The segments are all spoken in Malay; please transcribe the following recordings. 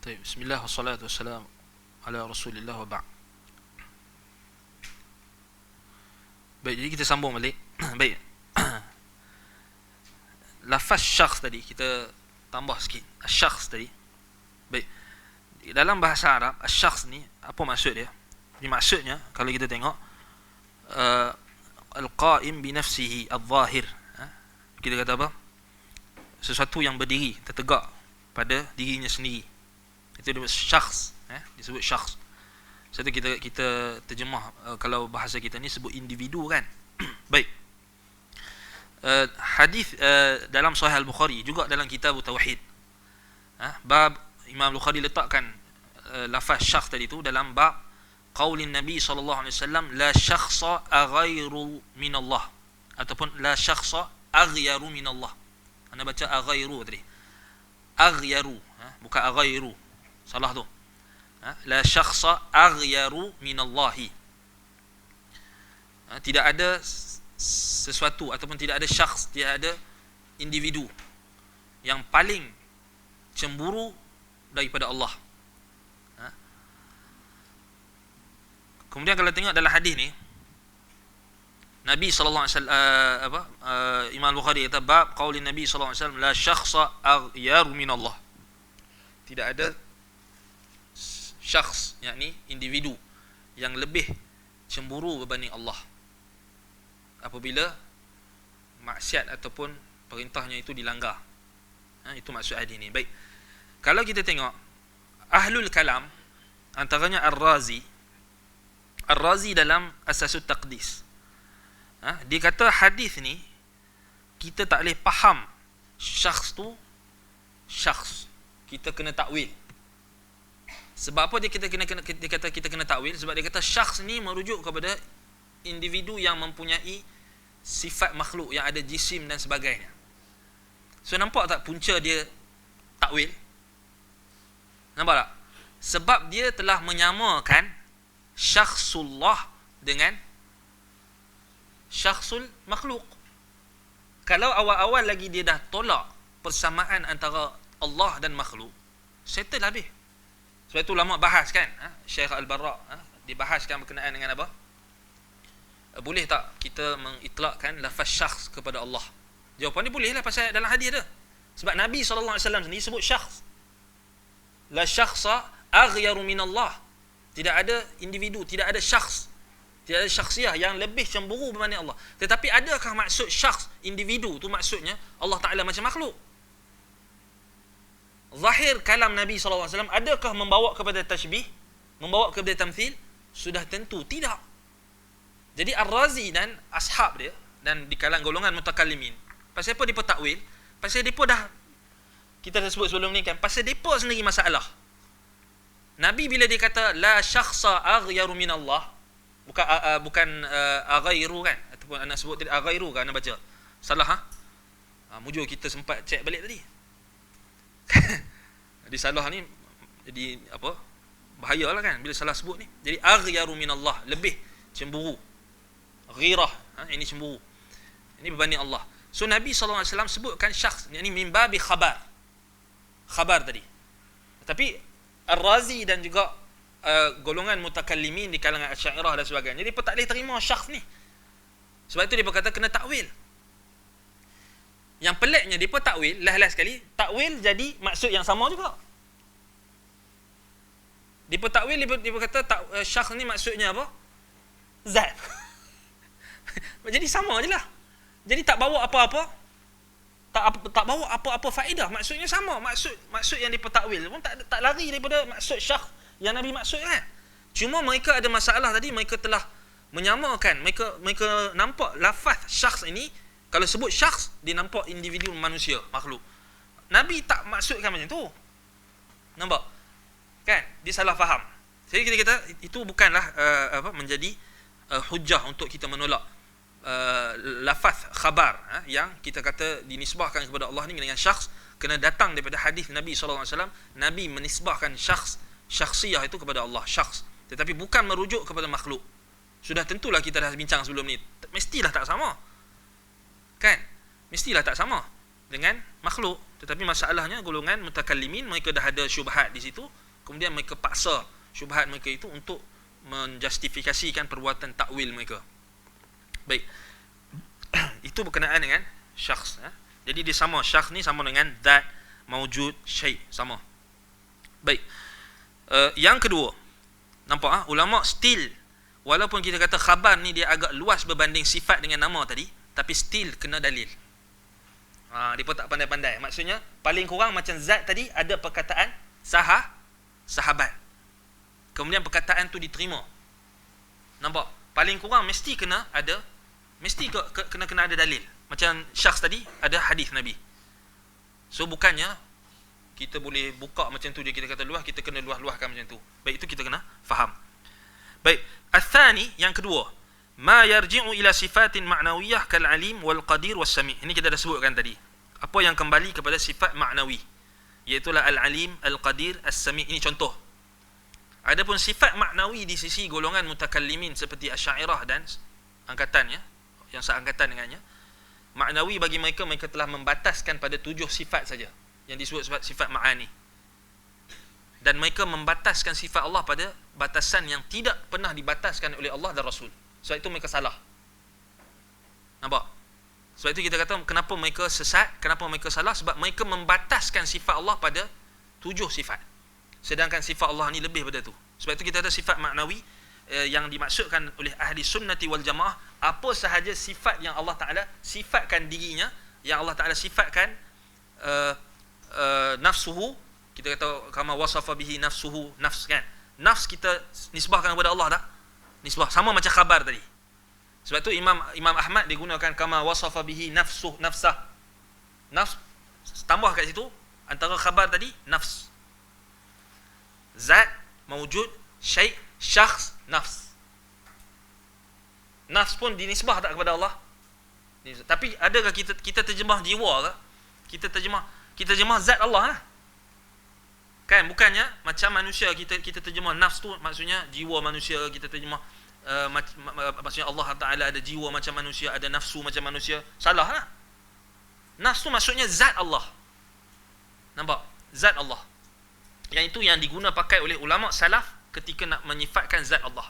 طيب بسم الله والصلاة والسلام على Rasulillah wa ba'd. Baik, jadi kita sambung balik. Baik. Lafaz syakhs tadi kita tambah sikit. Syakhs tadi. Baik. Dalam bahasa Arab, syakhs ni apa maksud dia? Jadi maksudnya kalau kita tengok al-qa'im bi nafsihi al-zahir. Kita kata apa? Sesuatu yang berdiri, tertegak pada dirinya sendiri. Itu disebut syakhs, disebut syakhs. Satu kita terjemah kalau bahasa kita ni sebut individu kan. Baik. Hadis dalam Sahih Al-Bukhari juga dalam kitab Tauhid. Bab Imam Bukhari letakkan lafaz syakhs tadi tu dalam bab qaulin Nabi sallallahu alaihi wasallam la syakhsa aghairu min Allah ataupun la syakhsa aghyaru min Allah. Anda baca aghairu tadi. Aghyaru, bukan aghairu. Salah tu. La syakhsa aghyaru minallahi. Tidak ada sesuatu ataupun tidak ada syakhs, tidak ada individu yang paling cemburu daripada Allah. Kemudian kalau tengok dalam hadis ni, Nabi sallallahu alaihi wasallam Imam Bukhari kata bab qaulin Nabi sallallahu alaihi wasallam la syakhsa aghyaru minallah. Tidak ada syakhs, yakni individu yang lebih cemburu berbanding Allah apabila maksiat ataupun perintahnya itu dilanggar. Itu maksud hadis ni. Baik. Kalau kita tengok ahlul kalam, antaranya Ar-Razi dalam Asasut Taqdis, dia kata hadis ni kita tak boleh faham syakhs tu syakhs, kita kena takwil. Sebab apa dia kata kita kena takwil? Sebab dia kata syakhs ni merujuk kepada individu yang mempunyai sifat makhluk, yang ada jisim dan sebagainya. So nampak tak punca dia takwil? Nampak tak? Sebab dia telah menyamakan syakhsullah dengan syakhsul makhluk. Kalau awal-awal lagi dia dah tolak persamaan antara Allah dan makhluk, settle habis. Sebab itu ulama bahas kan, Syekh Al-Barra dibahaskan berkenaan dengan apa? Boleh tak kita mengitlakkan lafaz syakhs kepada Allah? Jawapan dia boleh lah, pasal dalam hadis dia. Sebab Nabi SAW sendiri sebut syakhs. La syakhsa aghyaru minallah. Tidak ada individu, tidak ada syakhs, tidak ada syakhsiah yang lebih cemburu berbanding Allah. Tetapi adakah maksud syakhs, individu tu maksudnya Allah Ta'ala macam makhluk? Zahir kalam Nabi SAW adakah membawa kepada tashbih, membawa kepada tamthil? Sudah tentu tidak. Jadi Ar-Razi dan ashab dia, dan di kalangan golongan mutakallimin, pasal apa depa takwil? Pasal depa dah, kita dah sebut sebelum ni kan, pasal depa sendiri masalah. Nabi bila dia kata la syakhsa aghyaru minallah, bukan aghairu kan, ataupun anak sebut tadi aghairu kan, anda baca salah mujur kita sempat cek balik tadi. Jadi salah ni jadi apa? Bahayalah kan bila salah sebut ni. Jadi aghyaru minallah, lebih cemburu. Ghirah, ini cemburu. Ini berbanding Allah. So Nabi sallallahu alaihi wasallam sebutkan syakhs, yakni min babi khabar. Khabar tadi. Tapi Ar-Razi dan juga golongan mutakallimin di kalangan Asy'ariyah dan sebagainya, jadi dia tak boleh terima syakhs ni. Sebab itu dia berkata kena takwil. Yang peliknya depa takwil, last sekali, takwil jadi maksud yang sama juga. Depa takwil, depa kata syakhs ni maksudnya apa? Zat. Jadi sama je lah. Jadi tak bawa apa-apa, tak bawa apa-apa faedah. Maksudnya sama, maksud yang depa takwil pun tak lari daripada maksud syakhs yang Nabi maksud kan. Cuma mereka ada masalah tadi, mereka telah menyamakan, mereka nampak lafaz syakhs ini, kalau sebut syakhs, dia nampak individu manusia, makhluk. Nabi tak maksudkan macam tu. Nampak? Kan? Dia salah faham. Jadi kita kata, itu bukanlah menjadi hujah untuk kita menolak lafaz khabar yang kita kata dinisbahkan kepada Allah ni dengan syakhs, kena datang daripada hadis Nabi SAW. Nabi menisbahkan syakhsiyah itu kepada Allah, syakhs. Tetapi bukan merujuk kepada makhluk. Sudah tentulah kita dah bincang sebelum ni. Mestilah tak sama. Kan? Mestilah tak sama. dengan makhluk. Tetapi masalahnya golongan mutakallimin, mereka dah ada syubhat di situ, kemudian mereka paksa syubhat mereka itu untuk menjustifikasikan perbuatan takwil mereka. Baik. Itu berkenaan dengan syakhs. Jadi dia sama, syakhs ni sama dengan zat, maujud, syai', sama. Baik. Yang kedua, nampak ulama still, walaupun kita kata khabar ni dia agak luas berbanding sifat dengan nama tadi, tapi still kena dalil. Dia pun tak pandai-pandai. Maksudnya paling kurang macam zat tadi ada perkataan sahabat. Kemudian perkataan tu diterima. Nampak? Paling kurang mesti kena ada, mesti kena ada dalil. Macam syakhs tadi ada hadis Nabi. So bukannya kita boleh buka macam tu je, kita kata luah, kita kena luah-luahkan macam tu. Baik, itu kita kena faham. Baik, al-thani, yang kedua, ma yarji'u ila sifatin ma'nawiyah kal alim wal qadir was sami'. Ini kita dah sebutkan tadi. Apa yang kembali kepada sifat maknawi, iaitu al-alim, al-qadir, as-sami'. Ini contoh. Adapun sifat maknawi di sisi golongan mutakallimin seperti Asy'ariyah dan angkatannya, yang seangkatan dengannya, maknawi bagi mereka telah membataskan pada 7 sifat saja yang disebut sifat ma'ani. Dan mereka membataskan sifat Allah pada batasan yang tidak pernah dibataskan oleh Allah dan Rasul. Sebab itu mereka salah. Nampak? Sebab itu kita kata kenapa mereka sesat, kenapa mereka salah, sebab mereka membataskan sifat Allah pada 7 sifat. Sedangkan sifat Allah ni lebih daripada tu. Sebab itu kita ada sifat maknawi yang dimaksudkan oleh ahli sunnati wal jamaah, apa sahaja sifat yang Allah Ta'ala sifatkan dirinya, yang Allah Ta'ala sifatkan nafsuhu, kita kata kama wasafa bihi nafsuhu, nafs kan, nafs kita nisbahkan kepada Allah tak? Nisbah, sama macam khabar tadi. Sebab tu Imam Ahmad digunakan kama wasafa bihi nafsah. Nafs tambah kat situ antara khabar tadi nafs. Zat, maujud, syai', syakhs, nafs. Nafs pun dinisbah tak kepada Allah? Tapi adakah kita terjemah jiwa ke? Kita terjemah zat Allah lah. Kan, bukannya macam manusia kita terjemah nafs tu maksudnya jiwa manusia, kita terjemah maksudnya Allah Ta'ala ada jiwa macam manusia, ada nafsu macam manusia. Salah lah. Nafs tu maksudnya zat Allah. Nampak? Zat Allah. Yang itu yang diguna pakai oleh ulama salaf ketika nak menyifatkan zat Allah.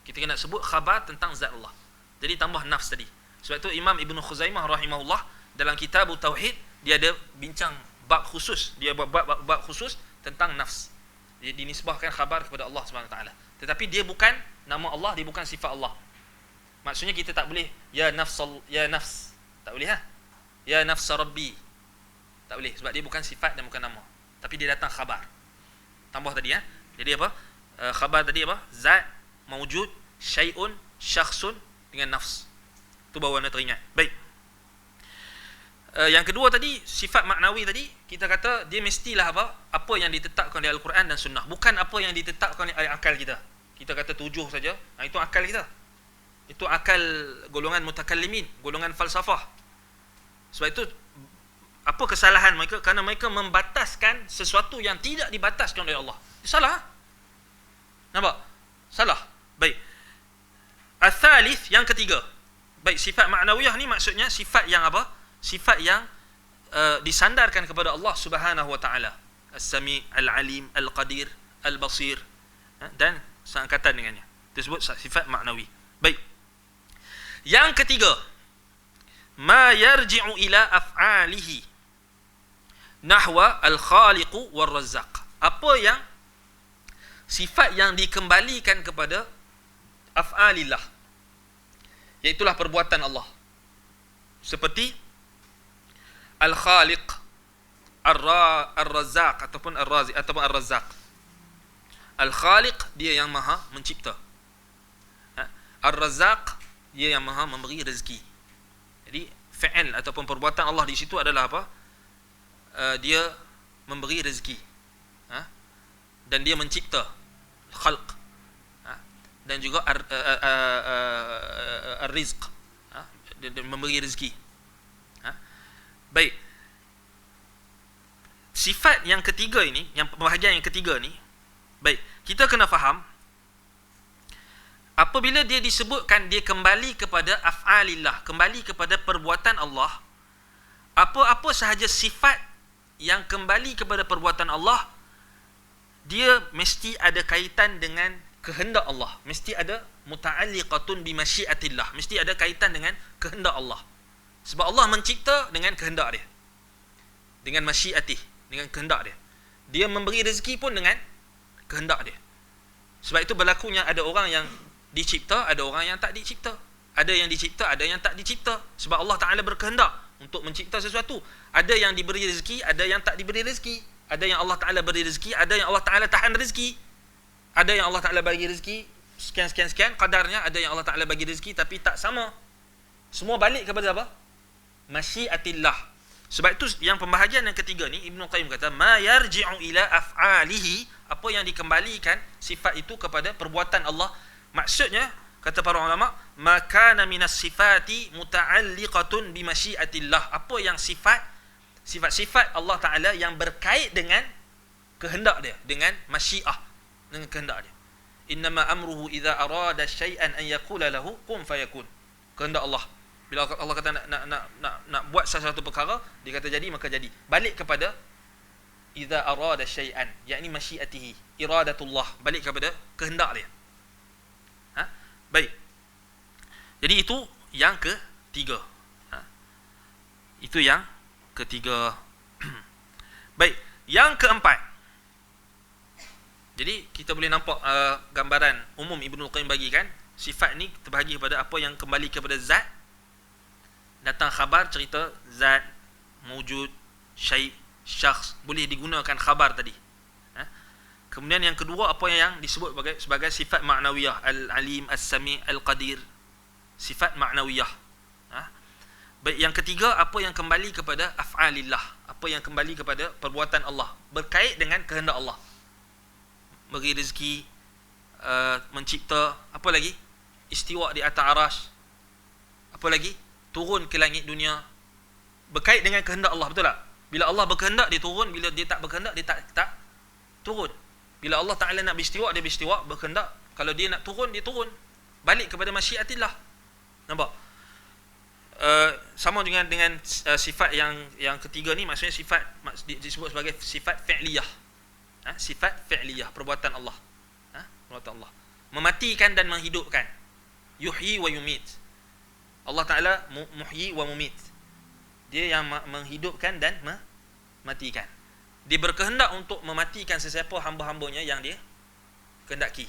Kita nak sebut khabar tentang zat Allah. Jadi tambah nafs tadi. Sebab itu Imam Ibn Khuzaimah rahimahullah dalam kitab Tauhid, dia ada bincang bab khusus. Dia bab khusus tentang nafs. Dia dinisbahkan khabar kepada Allah SWT. Tetapi dia bukan nama Allah, dia bukan sifat Allah. Maksudnya kita tak boleh ya nafs, tak boleh ya nafs rabbi, tak boleh, sebab dia bukan sifat dan bukan nama, tapi dia datang khabar. Tambah tadi jadi apa? Khabar tadi apa? Zat, maujud, syai'un, syakhsun dengan nafs. Tu baru anda teringat. Baik. Yang kedua tadi, sifat maknawi tadi, kita kata dia mestilah apa yang ditetapkan oleh Al-Quran dan Sunnah, bukan apa yang ditetapkan oleh akal kita. Kita kata 7 saja, itu akal kita. Itu akal golongan mutakallimin, golongan falsafah. Sebab itu apa kesalahan mereka? Kerana mereka membataskan sesuatu yang tidak dibataskan oleh Allah. Salah. Nampak? Salah. Baik. Al-thalith, yang ketiga. Baik, sifat maknawiyah ni maksudnya sifat yang apa? Sifat yang disandarkan kepada Allah Subhanahu wa taala. As-Sami', Al-Alim, Al-Qadir, Al-Basir, dan seangkatan dengannya. Disebut sifat maknawi. Baik. Yang ketiga, ma yarji'u ila af'alihi nahwa al-khaliqu war-razzaq. Apa yang sifat yang dikembalikan kepada af'alillah, iaitulah perbuatan Allah. Seperti al-khaliq, ar-razzaq ataupun ar-razi ataupun ar-razzaq. Al-khaliq dia yang maha mencipta. Ar-razzaq dia yang maha memberi rezeki. Jadi fi'il ataupun perbuatan Allah di situ adalah apa? Dia memberi rezeki. Dan dia mencipta, khalq. Dan juga ar-rizq. Dia memberi rezeki. Baik. Sifat yang ketiga ini, yang bahagian yang ketiga ni, baik, kita kena faham apabila dia disebutkan dia kembali kepada af'alillah, kembali kepada perbuatan Allah, Apa-apa sahaja sifat yang kembali kepada perbuatan Allah, dia mesti ada kaitan dengan kehendak Allah. Mesti ada muta'alliqatun bi masyiatillah. Mesti ada kaitan dengan kehendak Allah. Sebab Allah mencipta dengan kehendak dia. Dengan masyiatih, dengan kehendak dia. Dia memberi rezeki pun dengan kehendak dia. Sebab itu berlakunya ada orang yang dicipta, ada orang yang tak dicipta. Ada yang dicipta, ada yang tak dicipta. Sebab Allah Ta'ala berkehendak untuk mencipta sesuatu. Ada yang diberi rezeki, ada yang tak diberi rezeki. Ada yang Allah Ta'ala beri rezeki, ada yang Allah Ta'ala tahan rezeki. Ada yang Allah Ta'ala bagi rezeki sekian kadarnya, ada yang Allah Ta'ala bagi rezeki tapi tak sama. Semua balik kepada apa? Masyiatillah. Sebab itu yang pembahagian yang ketiga ni, Ibn Qayyim kata ma yarji'u ila af'alihi, apa yang dikembalikan sifat itu kepada perbuatan Allah. Maksudnya kata para ulama, makana minas sifati muta'alliqatun bi masyiatillah, apa yang sifat-sifat Allah Ta'ala yang berkait dengan kehendak dia, dengan masyiah, dengan kehendak dia. Innama amruhu idza arada syai'an an yaqula lahu kun fayakun. Kehendak Allah. Bila Allah kata nak buat sesuatu perkara, dia kata jadi maka jadi. Balik kepada idza arada syai'an, yakni masyiatihi, iradatullah, balik kepada kehendak dia. Baik. Jadi itu yang ketiga. Itu yang ketiga. Baik, yang keempat. Jadi kita boleh nampak gambaran umum Ibnul Qayyim bagi kan. Sifat ni terbahagi kepada apa yang kembali kepada zat. Datang khabar cerita zat, mewujud, syai', syakhs, boleh digunakan khabar tadi. Kemudian yang kedua, apa yang disebut sebagai sifat ma'nawiyah, al-alim, as-sami', al-qadir, sifat ma'nawiyah. Baik, yang ketiga, apa yang kembali kepada af'alillah, apa yang kembali kepada perbuatan Allah, berkait dengan kehendak Allah. Beri rezeki, mencipta, apa lagi? Istiwa di atas arasy. Apa lagi? Turun ke langit dunia. Berkait dengan kehendak Allah, betul tak? Bila Allah berkehendak dia turun, bila dia tak berkehendak dia tak turun. Bila Allah Ta'ala nak beristiwa, dia beristiwa, berkehendak. Kalau dia nak turun, dia turun. Balik kepada masyiatillah. Nampak? Sama dengan sifat yang ketiga ni, maksudnya sifat disebut sebagai sifat fi'liyah. Sifat fi'liyah, perbuatan Allah. Perbuatan Allah. Mematikan dan menghidupkan. Yuhyi wa yumit. Allah Ta'ala muhyi wa mumit. Dia yang menghidupkan dan mematikan. Dia berkehendak untuk mematikan sesiapa hamba-hambanya yang dia kehendaki.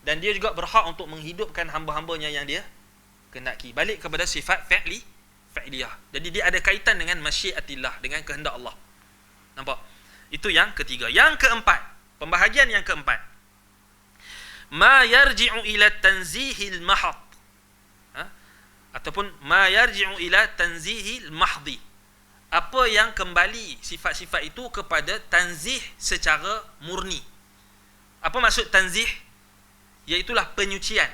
Dan dia juga berhak untuk menghidupkan hamba-hambanya yang dia kehendaki. Balik kepada sifat fi'liyah. Jadi dia ada kaitan dengan masyiatillah, dengan kehendak Allah. Nampak? Itu yang ketiga. Yang keempat, pembahagian yang keempat. Ma yarji'u ila tanzihil mahad. Ataupun ma yarji'u ila tanzihil mahdi. Apa yang kembali sifat-sifat itu kepada tanzih secara murni. Apa maksud tanzih? Iaitulah penyucian.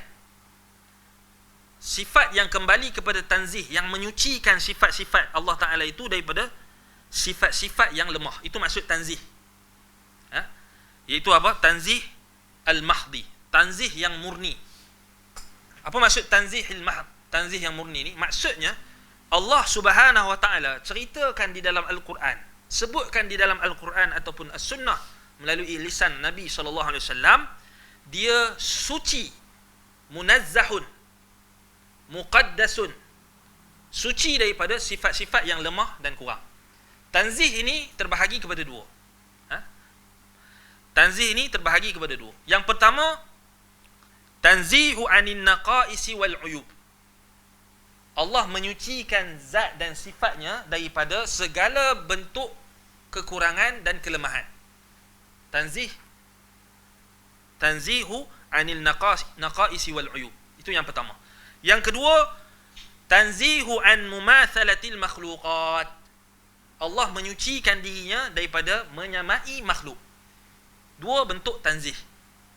Sifat yang kembali kepada tanzih, yang menyucikan sifat-sifat Allah Ta'ala itu daripada sifat-sifat yang lemah. Itu maksud tanzih. Iaitu apa? Tanzih al-mahdi. Tanzih yang murni. Apa maksud tanzih al-mahdi? Tanzih yang murni ni, maksudnya Allah Subhanahu wa Ta'ala ceritakan di dalam Al-Quran, sebutkan di dalam Al-Quran ataupun As-Sunnah melalui lisan Nabi SAW, dia suci, munazzahun, muqaddasun, suci daripada sifat-sifat yang lemah dan kurang. Tanzih ini terbahagi kepada dua. Tanzih ini terbahagi kepada dua. Yang pertama, tanzihu anin naqaisi wal uyub. Allah menyucikan zat dan sifatnya daripada segala bentuk kekurangan dan kelemahan. Tanzihu anil naqaisi wal uyub. Itu yang pertama. Yang kedua, tanzihu an mumathalatil makhluqat. Allah menyucikan dirinya daripada menyamai makhluk. Dua bentuk tanzih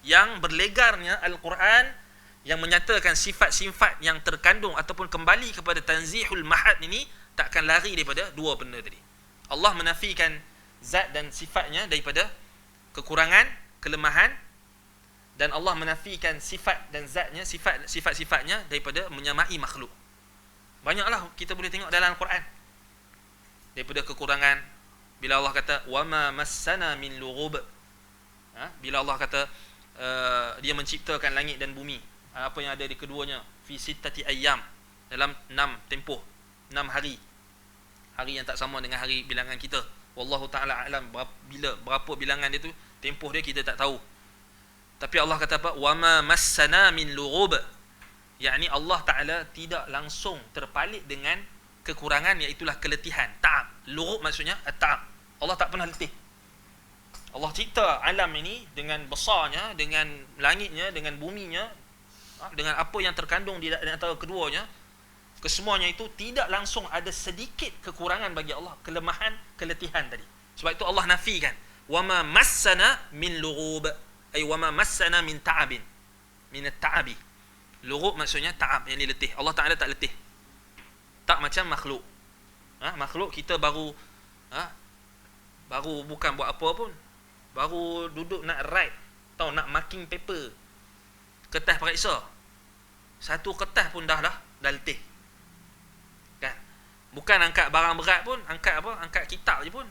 yang berlegarnya Al-Quran, yang menyatakan sifat-sifat yang terkandung ataupun kembali kepada tanzihul mahad ini, takkan lari daripada dua benda tadi. Allah menafikan zat dan sifatnya daripada kekurangan, kelemahan, dan Allah menafikan sifat dan zatnya, sifat-sifatnya daripada menyamai makhluk. Banyaklah kita boleh tengok dalam Al-Quran. daripada kekurangan. Bila Allah kata wama massana min lughub, bila Allah kata dia menciptakan langit dan bumi, apa yang ada di keduanya, fi sittati ayyam, dalam 6 tempoh, 6 hari. Hari yang tak sama dengan hari bilangan kita. Wallahu taala alam berapa bilangan dia tu, tempoh dia kita tak tahu. Tapi Allah kata apa? Wama massana min lughub. Yakni Allah Taala tidak langsung terpalit dengan kekurangan, iaitu keletihan, ta'ab. Lughub maksudnya at-ta'ab. Allah tak pernah letih. Allah cipta alam ini dengan besarnya, dengan langitnya, dengan buminya, dengan apa yang terkandung di antara keduanya. Kesemuanya itu tidak langsung ada sedikit kekurangan bagi Allah, kelemahan, keletihan tadi. Sebab itu Allah nafikan, wama massana min lughub, ay wama massana min ta'abin, min at-ta'abi. Lughub maksudnya ta'ab, yang letih. Allah Taala tak letih. Tak macam makhluk. Makhluk kita baru bukan buat apa pun, baru duduk nak write, nak marking paper, kertas periksa, satu kertas pun dah letih. Kan? Bukan angkat barang berat pun, angkat kitab je pun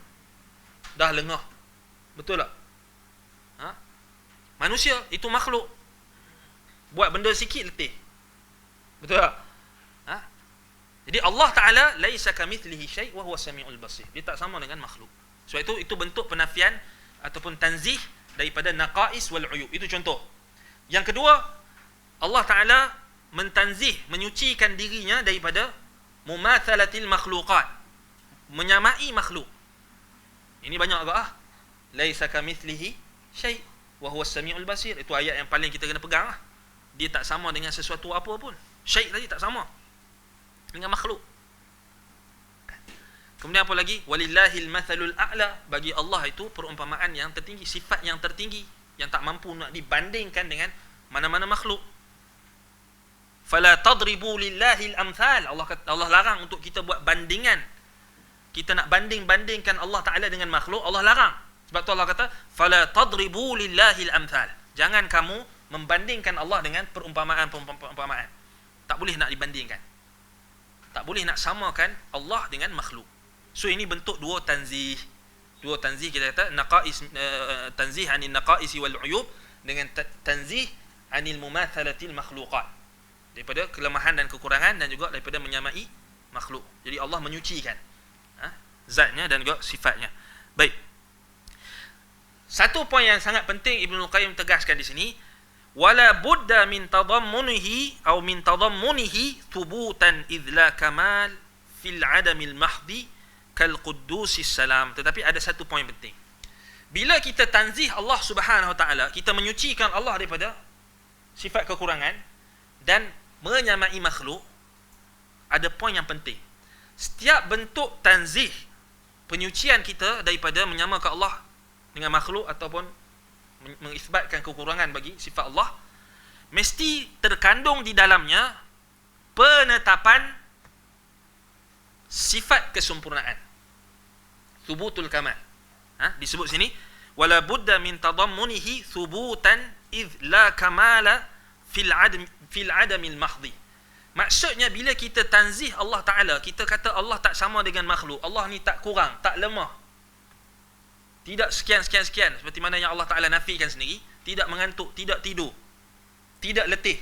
dah lengah. Betul tak? Manusia itu makhluk, buat benda sikit letih. Betul tak? Jadi Allah Taala laisa kamitslihi syai' wa huwa samiul basir. Dia tak sama dengan makhluk. Sebab itu bentuk penafian ataupun tanzih daripada naqais wal uyub. Itu contoh. Yang kedua, Allah Taala mentanzih, menyucikan dirinya daripada mumatsalatil makhluqat, menyamai makhluk. Ini banyak agak laisa kamitslihi syai' wa huwa samiul basir. Itu ayat yang paling kita kena pegang. Dia tak sama dengan sesuatu apa pun. Syai' tadi tak sama dengan makhluk. Kemudian apa lagi? Walillahil mathalul a'la. Bagi Allah itu perumpamaan yang tertinggi, sifat yang tertinggi, yang tak mampu nak dibandingkan dengan mana-mana makhluk. Fala tadribu lillahil amthal. Allah larang untuk kita buat bandingan. Kita nak bandingkan Allah Taala dengan makhluk, Allah larang. Sebab tu Allah kata fala tadribu lillahil amthal. Jangan kamu membandingkan Allah dengan perumpamaan. Tak boleh nak dibandingkan. Tak boleh nak samakan Allah dengan makhluk. So ini bentuk dua tanzih. Dua tanzih kita kata naqais, tanzih anil naqais wal uyub, dengan tanzih anil mumatsalatil makhluqat, daripada kelemahan dan kekurangan, dan juga daripada menyamai makhluk. Jadi Allah menyucikan zatnya dan juga sifatnya. Baik. Satu poin yang sangat penting Ibnu Qayyim tegaskan di sini, wala budda min tadammunihi atau min tadammunihi thubutan idh la kamal fil adamil mahdi kal quddusis salam. Tetapi ada satu poin penting. Bila kita tanzih Allah Subhanahu wa taala, kita menyucikan Allah daripada sifat kekurangan dan menyamai makhluk, ada poin yang penting. Setiap bentuk tanzih, penyucian kita daripada menyamakan Allah dengan makhluk ataupun mengisbatkan kekurangan bagi sifat Allah, mesti terkandung di dalamnya penetapan sifat kesempurnaan, thubutul kamal. Disebut sini wala budda min tadammunihi thubutan idh la kamala fil adamil mahdhi. Maksudnya bila kita tanzih Allah Ta'ala, kita kata Allah tak sama dengan makhluk, Allah ni tak kurang, tak lemah, tidak sekian, seperti mana yang Allah Ta'ala nafikan sendiri, tidak mengantuk, tidak tidur, tidak letih.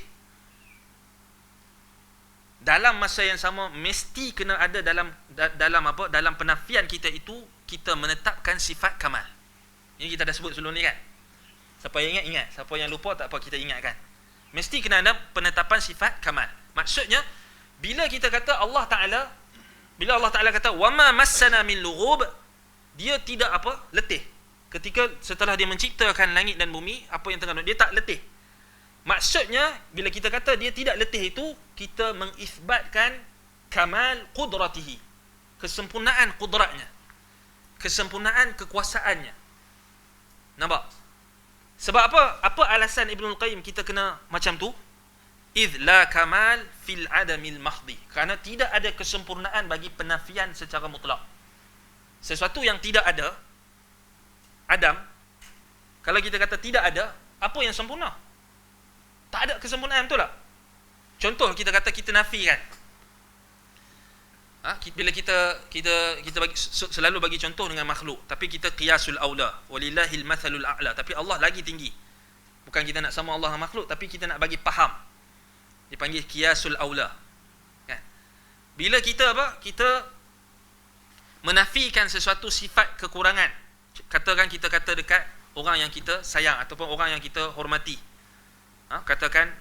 Dalam masa yang sama, mesti kena ada dalam penafian kita itu, kita menetapkan sifat kamal. Ini kita dah sebut sebelum ni kan. Siapa yang ingat, siapa yang lupa tak apa, kita ingatkan. Mesti kena ada penetapan sifat kamal. Maksudnya, bila kita kata Allah Ta'ala, bila Allah Ta'ala kata wama massana min lughub, dia tidak letih. Ketika setelah dia menciptakan langit dan bumi, apa yang tengah dia tak letih. Maksudnya bila kita kata dia tidak letih itu, kita mengisbatkan kamal qudratihi, kesempurnaan qudratnya, kesempurnaan kekuasaannya. Nampak? Sebab apa alasan Ibnul Qayyim kita kena macam tu? Idh la kamal fil adamil mahdi. Kerana tidak ada kesempurnaan bagi penafian secara mutlak. Sesuatu yang tidak ada, Adam, kalau kita kata tidak ada, apa yang sempurna? Tak ada kesempurnaan, betul tak? Contoh kita kata kita nafikan Bila kita selalu bagi contoh dengan makhluk, tapi kita qiyasul aula, walillahil mathalul a'la, tapi Allah lagi tinggi. Bukan kita nak sama Allah dengan makhluk, tapi kita nak bagi faham. Dipanggil qiyasul aula. Kan? Bila kita kita menafikan sesuatu sifat kekurangan. Katakan kita kata dekat orang yang kita sayang ataupun orang yang kita hormati. Katakan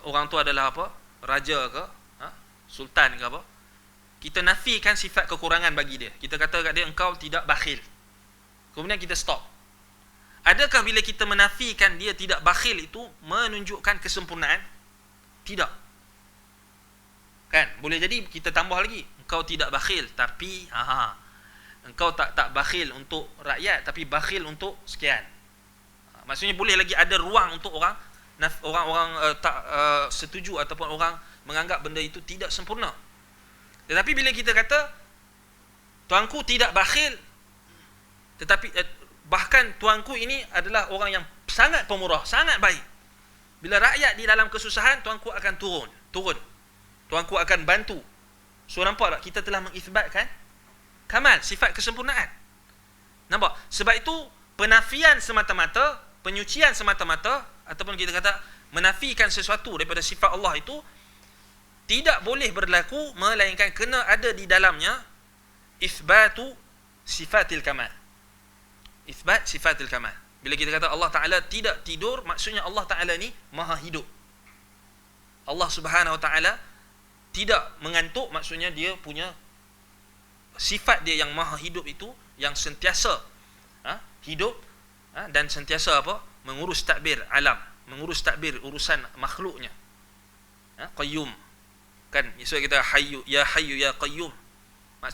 orang tu adalah apa? Raja ke, sultan ke apa? Kita nafikan sifat kekurangan bagi dia. Kita kata kat dia, engkau tidak bakhil. Kemudian kita stop. Adakah bila kita menafikan dia tidak bakhil itu menunjukkan kesempurnaan? Tidak. Kan? Boleh jadi kita tambah lagi. Engkau tidak bakhil, tapi engkau tak bakhil untuk rakyat, tapi bakhil untuk sekian. Maksudnya boleh lagi ada ruang untuk orang tak setuju ataupun orang menganggap benda itu tidak sempurna. Tetapi bila kita kata tuanku tidak bakhil, tetapi bahkan tuanku ini adalah orang yang sangat pemurah, sangat baik. Bila rakyat di dalam kesusahan, tuanku akan turun. Tuanku akan bantu. So nampak tak, kita telah mengisbatkan kamal, sifat kesempurnaan. Nampak? Sebab itu penafian semata-mata, penyucian semata-mata, ataupun kita kata menafikan sesuatu daripada sifat Allah itu tidak boleh berlaku melainkan kena ada di dalamnya isbatu sifatil kamal. Isbat sifatil kamal. Bila kita kata Allah Ta'ala tidak tidur, maksudnya Allah Ta'ala ni maha hidup. Allah Subhanahu Wa Ta'ala tidak mengantuk, maksudnya dia punya sifat dia yang maha hidup itu, yang sentiasa hidup dan sentiasa mengurus tadbir alam, mengurus tadbir urusan makhluknya. Qayyum. Kan Yesus kita hayyu ya qayyum.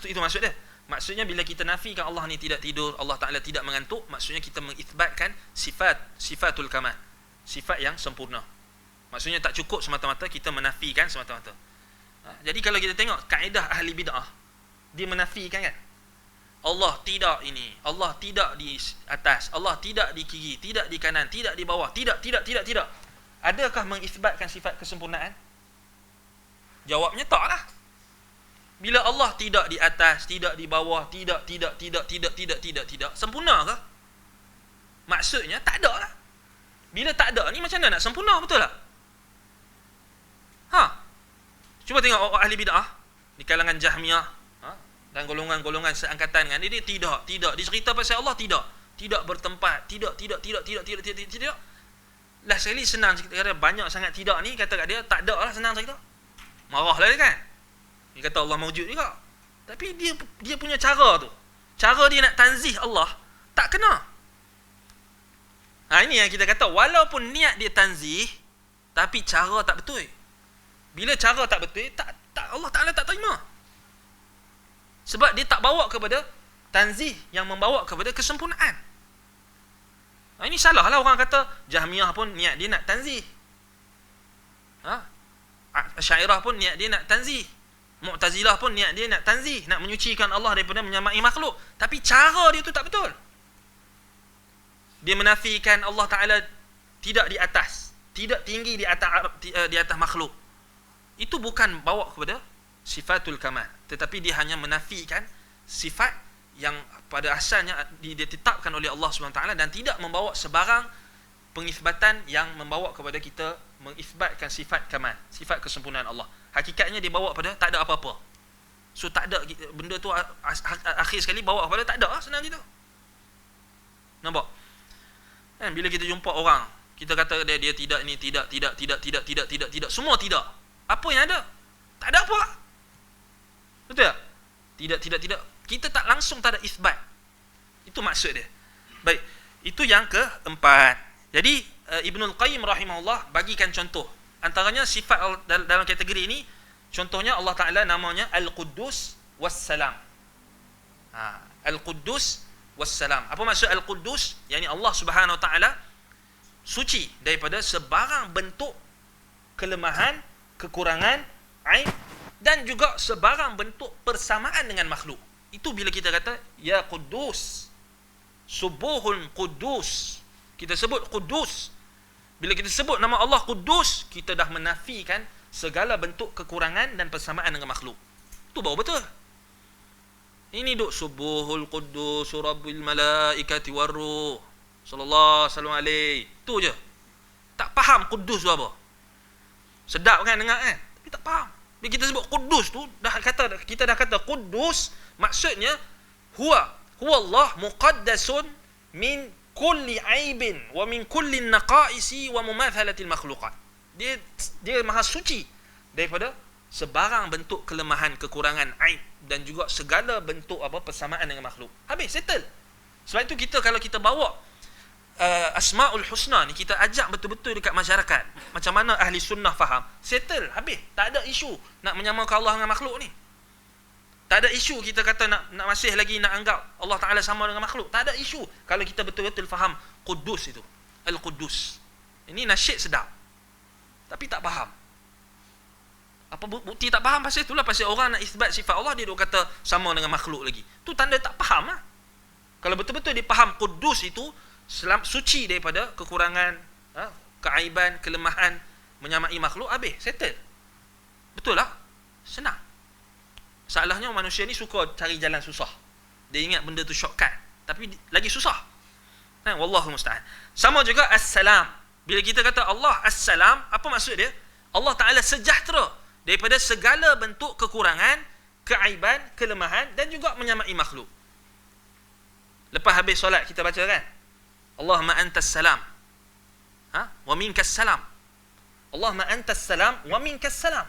Itu maksud dia. Maksudnya bila kita nafikan Allah ni tidak tidur, Allah Taala tidak mengantuk, maksudnya kita mengisbatkan sifatul kamal, sifat yang sempurna. Maksudnya tak cukup semata-mata kita menafikan semata-mata. Jadi kalau kita tengok kaedah ahli bid'ah, dia menafikan kan, Allah tidak ini, Allah tidak di atas, Allah tidak di kiri, tidak di kanan, tidak di bawah, tidak. Adakah mengisbatkan sifat kesempurnaan? Jawabnya taklah. Bila Allah tidak di atas, tidak di bawah, tidak, sempurna ke? Maksudnya tak ada lah. Bila tak ada ni macam mana nak sempurna, betul tak? Cuba tengok ahli bid'ah di kalangan Jahmiyah dan golongan-golongan seangkatan dengan dia tidak. Dia cerita pasal Allah tidak bertempat, tidak. Lah sekali senang cerita, banyak sangat tidak ni, kata kat dia tak ada lah, senang cerita. Marahlah dia kan. Dia kata Allah mawjud juga. Tapi dia punya cara tu, cara dia nak tanzih Allah tak kena. Ini yang kita kata, walaupun niat dia tanzih, tapi cara tak betul. Bila cara tak betul, tak Allah Ta'ala tak terima. Sebab dia tak bawa kepada tanzih yang membawa kepada kesempurnaan. Ini salah lah orang kata Jahmiyah pun niat dia nak tanzih. Syairah pun niat dia nak tanzih. Mu'tazilah pun niat dia nak tanzih, nak menyucikan Allah daripada menyamai makhluk. Tapi cara dia tu tak betul. Dia menafikan Allah Ta'ala tidak di atas, tidak tinggi di atas makhluk. Itu bukan bawa kepada sifatul kamal, tetapi dia hanya menafikan sifat yang pada asalnya ditetapkan oleh Allah SWT dan tidak membawa sebarang pengisbatan yang membawa kepada kita mengisbatkan sifat kamal, sifat kesempurnaan Allah. Hakikatnya dia bawa pada tak ada apa-apa. So tak ada benda tu, akhir sekali bawa kepada tak ada, senang gitu. Nampak? Kan bila kita jumpa orang, kita kata dia tidak ini, tidak, semua tidak. Apa yang ada? Tak ada apa. Betul tak? Tidak. Kita tak langsung tak ada isbat. Itu maksud dia. Baik, itu yang keempat. Jadi Ibnul Qayyim rahimahullah bagikan contoh. Antaranya sifat dalam kategori ini, contohnya Allah Ta'ala namanya Al-Quddus Wassalam. Al-Quddus Wassalam. Apa maksud Al-Quddus? Yani Allah Subhanahu Wa Ta'ala suci daripada sebarang bentuk kelemahan, kekurangan, aib, dan juga sebarang bentuk persamaan dengan makhluk. Itu bila kita kata ya Quddus, Subuhul Quddus, kita sebut Quddus. Bila kita sebut nama Allah Quddus, kita dah menafikan segala bentuk kekurangan dan persamaan dengan makhluk. Tu baru betul. Ini duk subuhul quddus rabbil malaikati warruh sallallahu alaihi. Tu je. Tak faham quddus tu apa. Sedap kan dengar kan? Tapi tak faham. Bila kita sebut quddus tu kita dah kata quddus maksudnya huwa Allah muqaddasun min kulli aibin wa min kulli naqaisi wa mumathalatil makhluqat. Dia maha suci daripada sebarang bentuk kelemahan, kekurangan, aib dan juga segala bentuk persamaan dengan makhluk. Habis, settle. Sebab itu kalau kita bawa Asmaul Husna ni, kita ajak betul-betul dekat masyarakat macam mana ahli sunnah faham, settle, habis. Tak ada isu nak menyamakan Allah dengan makhluk ni. Tak ada isu kita kata nak masih lagi nak anggap Allah Ta'ala sama dengan makhluk. Tak ada isu kalau kita betul-betul faham Quddus itu, Al-Quddus. Ini nasyid sedap tapi tak faham. Apa bukti tak faham? Pasal itulah, pasal orang nak isbat sifat Allah, dia duk kata sama dengan makhluk lagi. Tu tanda tak faham lah. Kalau betul-betul dia faham Quddus itu suci daripada kekurangan, keaiban, kelemahan, menyamai makhluk, habis, settle. Betul lah, senang. Salahnya manusia ni suka cari jalan susah. Dia ingat benda tu shortcut, tapi lagi susah. Wallahu musta'an. Sama juga As-Salam. Bila kita kata Allah As-Salam, apa maksud dia? Allah Ta'ala sejahtera daripada segala bentuk kekurangan, keaiban, kelemahan dan juga menyamai makhluk. Lepas habis solat kita baca kan, Allahumma antas salam, wa minkas salam. Allahumma antas salam wa minkas salam.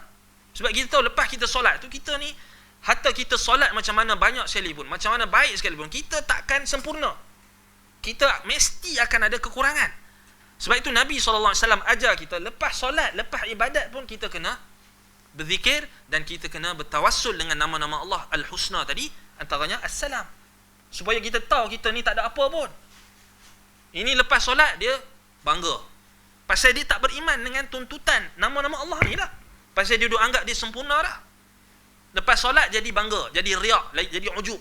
Sebab kita tahu lepas kita solat tu, kita ni hatta kita solat macam mana banyak sekali pun, macam mana baik sekali pun, kita takkan sempurna. Kita mesti akan ada kekurangan. Sebab itu Nabi SAW ajar kita lepas solat, lepas ibadat pun kita kena berzikir dan kita kena bertawassul dengan nama-nama Allah Al-Husna tadi, antaranya As-Salam. Supaya kita tahu kita ni tak ada apa pun. Ini lepas solat dia bangga. Pasal dia tak beriman dengan tuntutan nama-nama Allah ni lah. Pasal dia duk anggap dia sempurna dah. Lepas solat jadi bangga, jadi riak, jadi ujub.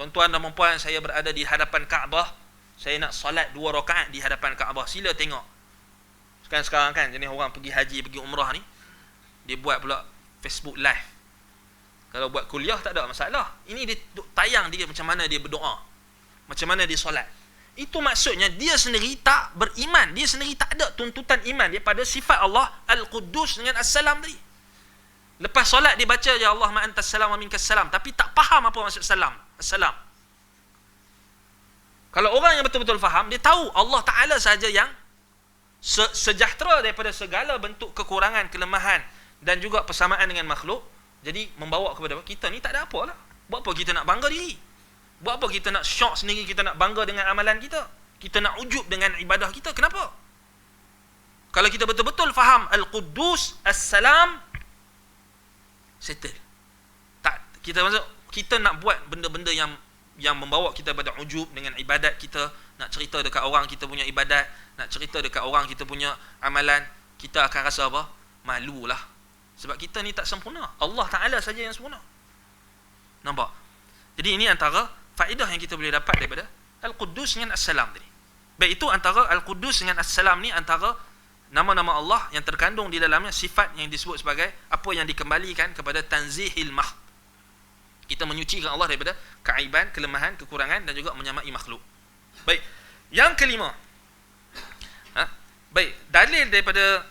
Tuan-tuan dan puan, saya berada di hadapan Kaabah. Saya nak solat 2 rakaat di hadapan Kaabah. Sila tengok. Sekarang kan jenis orang pergi haji, pergi umrah ni, dia buat pula Facebook live. Kalau buat kuliah tak ada masalah. Ini dia tayang dia macam mana dia berdoa, macam mana dia solat. Itu maksudnya dia sendiri tak beriman, dia sendiri tak ada tuntutan iman dia pada sifat Allah Al-Quddus dengan As-Salam tadi. Lepas solat dia baca ya Allahumma antas salam wa minkas salam, tapi tak faham apa maksud salam, As-Salam. Kalau orang yang betul-betul faham, dia tahu Allah Ta'ala sahaja yang sejahtera daripada segala bentuk kekurangan, kelemahan dan juga persamaan dengan makhluk. Jadi membawa kepada kita ni tak ada apa lah. Buat apa kita nak bangga diri? Buat apa kita nak syok sendiri, kita nak bangga dengan amalan kita? Kita nak ujub dengan ibadah kita? Kenapa? Kalau kita betul-betul faham Al-Quddus, As-Salam, settle. Tak, kita nak buat benda-benda yang membawa kita pada ujub dengan ibadat kita, nak cerita dekat orang kita punya ibadat, nak cerita dekat orang kita punya amalan, kita akan rasa apa? Malulah. Sebab kita ni tak sempurna. Allah Ta'ala saja yang sempurna. Nampak? Jadi ini antara faedah yang kita boleh dapat daripada Al-Quddus dengan As-Salam tadi. Baik, itu antara Al-Quddus dengan As-Salam ni antara nama-nama Allah yang terkandung di dalamnya sifat yang disebut sebagai apa yang dikembalikan kepada tanzihil mahd. Kita menyucikan Allah daripada keaiban, kelemahan, kekurangan dan juga menyamai makhluk. Baik, yang kelima. Baik, dalil daripada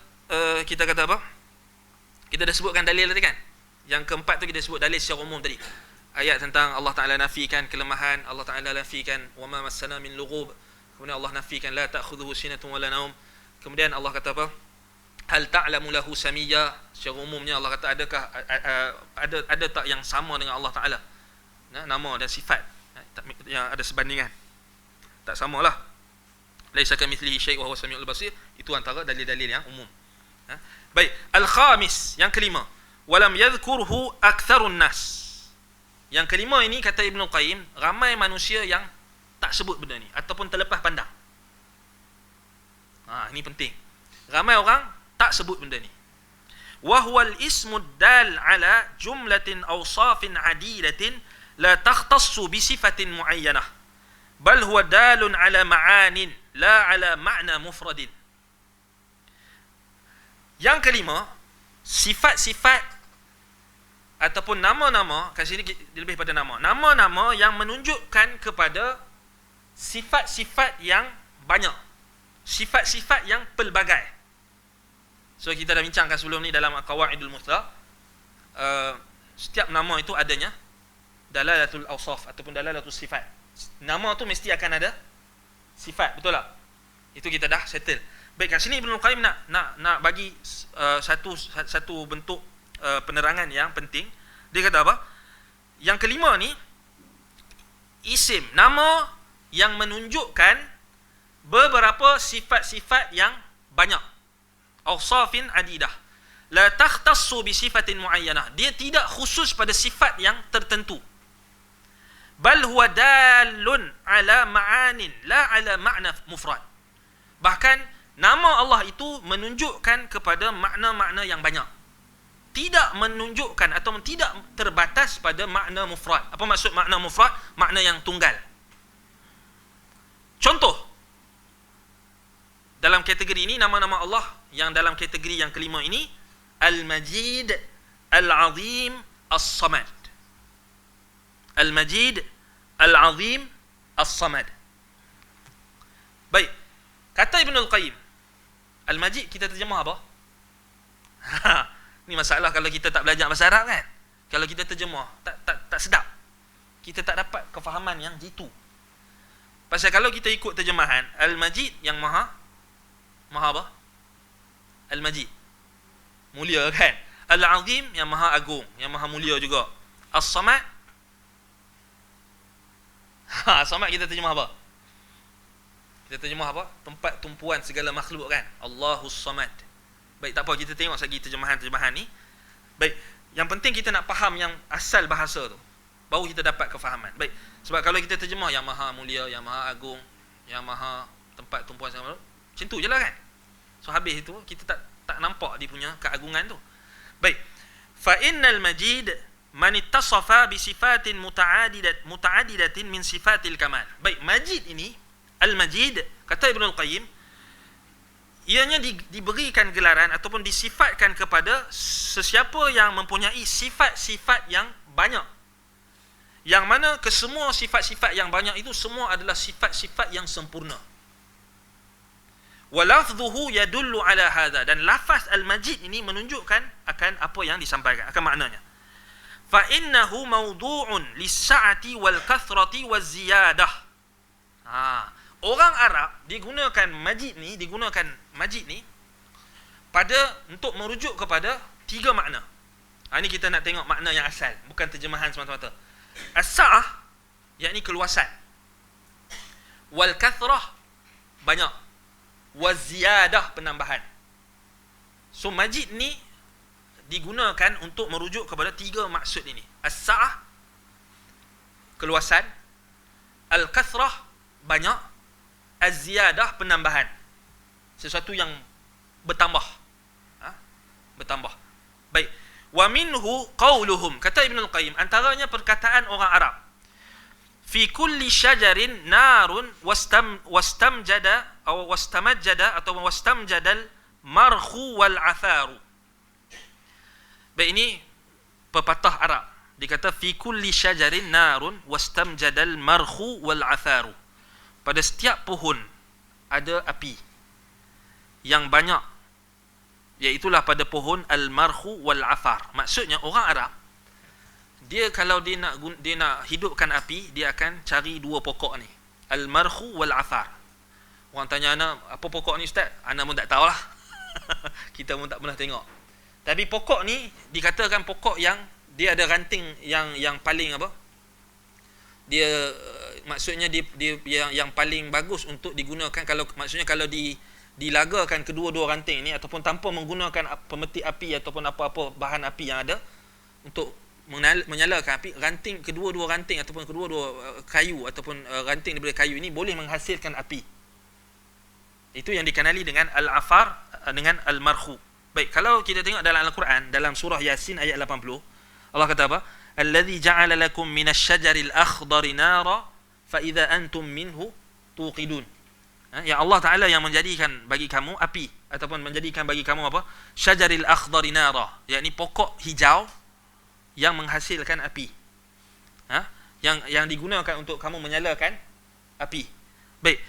kita kata apa? Kita dah sebutkan dalil tadi kan? Yang keempat tu kita sebut dalil secara umum tadi. Ayat tentang Allah Ta'ala nafikan kelemahan, Allah Ta'ala nafikan wa ma massana min lughub. Kemudian Allah nafikan la ta'khudhuhu sinatun wa la naum. Kemudian Allah kata apa? Hal ta'lamu lahu samiyya. Secara umumnya Allah kata adakah ada tak yang sama dengan Allah Ta'ala? Nama dan sifat yang ada sebandingan. Tak samalah. Laisa kamitslihi syai' wa huwa samiul basir. Itu antara dalil-dalil yang umum. Baik, al-khamis, yang kelima, walam yadhkurhu aktsarun nas. Yang kelima ini kata Ibnu Qayyim, ramai manusia yang tak sebut benda ni ataupun terlepas pandang. Ini penting. Ramai orang tak sebut benda ni. Wa huwal ismud dal ala jumlatin awsafin adidatin la takhtassu bi sifatin muayyanah bal huwa dalun ala ma'anin la ala ma'na mufradin. Yang kelima, sifat-sifat ataupun nama-nama, kat sini lebih pada nama. Nama-nama yang menunjukkan kepada sifat-sifat yang banyak. Sifat-sifat yang pelbagai. So kita dah bincangkan sebelum ni dalam Qawaidul Mutlaq. Setiap nama itu adanya dalalatul awsaf ataupun dalalatul sifat. Nama tu mesti akan ada sifat, betul tak? Itu kita dah settle. Baik, kat sini Ibnul Qayyim nak bagi satu bentuk penerangan yang penting. Dia kata apa? Yang kelima ni, isim, nama yang menunjukkan beberapa sifat-sifat yang banyak. Awsafin adidah. La takhtassu bi sifatin muayyanah. Dia tidak khusus pada sifat yang tertentu. Bal huwa dalun ala ma'anin la ala ma'na mufrad. Bahkan nama Allah itu menunjukkan kepada makna-makna yang banyak. Tidak menunjukkan atau tidak terbatas pada makna mufrad. Apa maksud makna mufrad? Makna yang tunggal. Contoh, dalam kategori ini, nama-nama Allah yang dalam kategori yang kelima ini, Al-Majid, Al-Azim, As-Samad. Al-Majid, Al-Azim, As-Samad. Baik, kata Ibnul Qayyim, Al-Majid kita terjemah apa? Ni masalah kalau kita tak belajar bahasa Arab kan. Kalau kita terjemah tak sedap. Kita tak dapat kefahaman yang jitu. Pasal kalau kita ikut terjemahan, Al-Majid yang maha apa? Al-Majid, mulia kan? Al-Azim yang maha agung, yang maha mulia juga. As-Samad, Samad kita terjemah apa? Kita terjemah apa? Tempat tumpuan segala makhluk kan? Allahus Samad. Baik, tak apa, kita tengok segi terjemahan-terjemahan ni. Baik, yang penting kita nak faham yang asal bahasa tu, baru kita dapat kefahaman. Baik, sebab kalau kita terjemah yang maha mulia, yang maha agung, yang maha tempat tumpuan segala makhluk, macam tu je lah kan? So habis itu kita tak nampak dia punya keagungan tu. Baik, fa innal majid man ittasafa bi sifatin muta'addidatin min sifatil kamal. Baik, majid ini, al-majid, kata Ibnul Qayyim, ianya diberikan gelaran ataupun disifatkan kepada sesiapa yang mempunyai sifat-sifat yang banyak. Yang mana kesemua sifat-sifat yang banyak itu semua adalah sifat-sifat yang sempurna. Walafdhuhu yadullu ala hadha, dan lafaz al-majid ini menunjukkan akan apa yang disampaikan, akan maknanya. Fa innahu mawdu'un lis-sa'ati wal kathrati waz ziyadah. Orang Arab digunakan majid ni pada untuk merujuk kepada tiga makna. Ini kita nak tengok makna yang asal, bukan terjemahan semata-mata. As-sa'ah yakni keluasan. Wal kathrah banyak. Waz ziyadah penambahan. So majid ni digunakan untuk merujuk kepada tiga maksud ini. As-sa'ah keluasan, al-kathrah banyak, az-ziyadah penambahan. Sesuatu yang bertambah. Bertambah. Baik. Wa minhu qauluhum, kata Ibnul Qayyim, antaranya perkataan orang Arab. Fi kulli syajarin narun wastamjada atau wastamjadal marhu wal atharu. Baik, ini pepatah Arab. Dia kata fi kulli syajarin narun wastamjadal marhu wal atharu. Pada setiap pohon ada api yang banyak, iaitulah pada pohon al-marhu wal athar. Maksudnya orang Arab, dia kalau dia nak hidupkan api, dia akan cari dua pokok ni, al-marhu wal athar. Orang tanya ana, apa pokok ni ustaz? Ana pun tak tahulah. Kita pun tak pernah tengok. Tapi pokok ni dikatakan pokok yang dia ada ranting yang paling apa? Dia maksudnya dia yang paling bagus untuk digunakan kalau dilagakan kedua-dua ranting ni ataupun tanpa menggunakan pemetik api ataupun apa-apa bahan api yang ada untuk menyalakan api, kedua-dua ranting ataupun kedua-dua kayu ataupun ranting daripada kayu ini boleh menghasilkan api. Itu yang dikenali dengan al-afar, dengan al-marhu. Baik, kalau kita tengok dalam Al-Quran, dalam surah Yasin ayat 80, Allah kata apa? Allazi ja'ala lakum minasy-syajaril akhdari nara fa idza antum minhu tuqidun. Ya Allah Taala yang menjadikan bagi kamu api ataupun menjadikan bagi kamu apa? Syajaril akhdari nara, yakni pokok hijau yang menghasilkan api. Yang digunakan untuk kamu menyalakan api. Baik.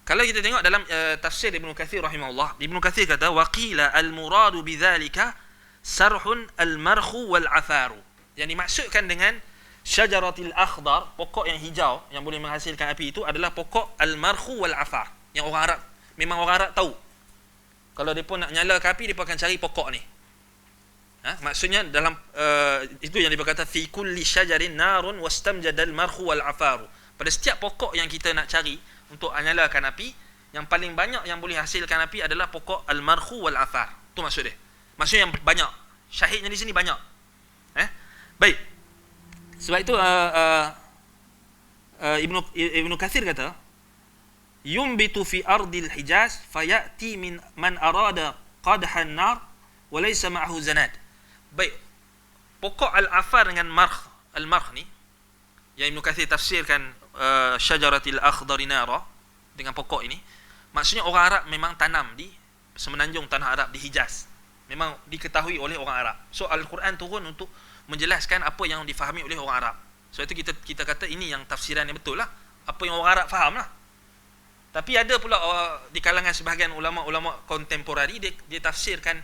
Kalau kita tengok dalam tafsir Ibnu Katsir rahimahullah, Ibnu Katsir kata waqila al-muradu bidzalika sarhun al-markhu wal-afaru. Yang dimaksudkan dengan syajaratil akhdar, pokok yang hijau yang boleh menghasilkan api itu adalah pokok al-markhu wal-afar. Yang orang Arab, memang orang Arab tahu. Kalau depa nak nyalakan api, depa akan cari pokok ni. Maksudnya dalam itu yang diberkata fi kulli syajarin narun wastamjadal marhu wal afaru. Pada setiap pokok yang kita nak cari untuk nyalakan api, yang paling banyak yang boleh hasilkan api adalah pokok al marhu wal afar. Itu maksud dia. Maksudnya yang banyak. Syahidnya di sini banyak. Baik. Sebab itu Ibnu Katsir kata yumbitu fi ardil Hijaz fayati min man arada qadhan nar wa laysa ma'ahu zanad. Baik, pokok al-afar dengan al-marh ni yang Ibnu Katsir tafsirkan syajaratil akhdari nara dengan pokok ini, maksudnya orang Arab memang tanam di semenanjung tanah Arab di Hijaz. Memang diketahui oleh orang Arab. So Al-Quran turun untuk menjelaskan apa yang difahami oleh orang Arab. So itu kita kata ini yang tafsiran yang betul lah. Apa yang orang Arab faham lah. Tapi ada pula di kalangan sebahagian ulama-ulama kontemporari dia tafsirkan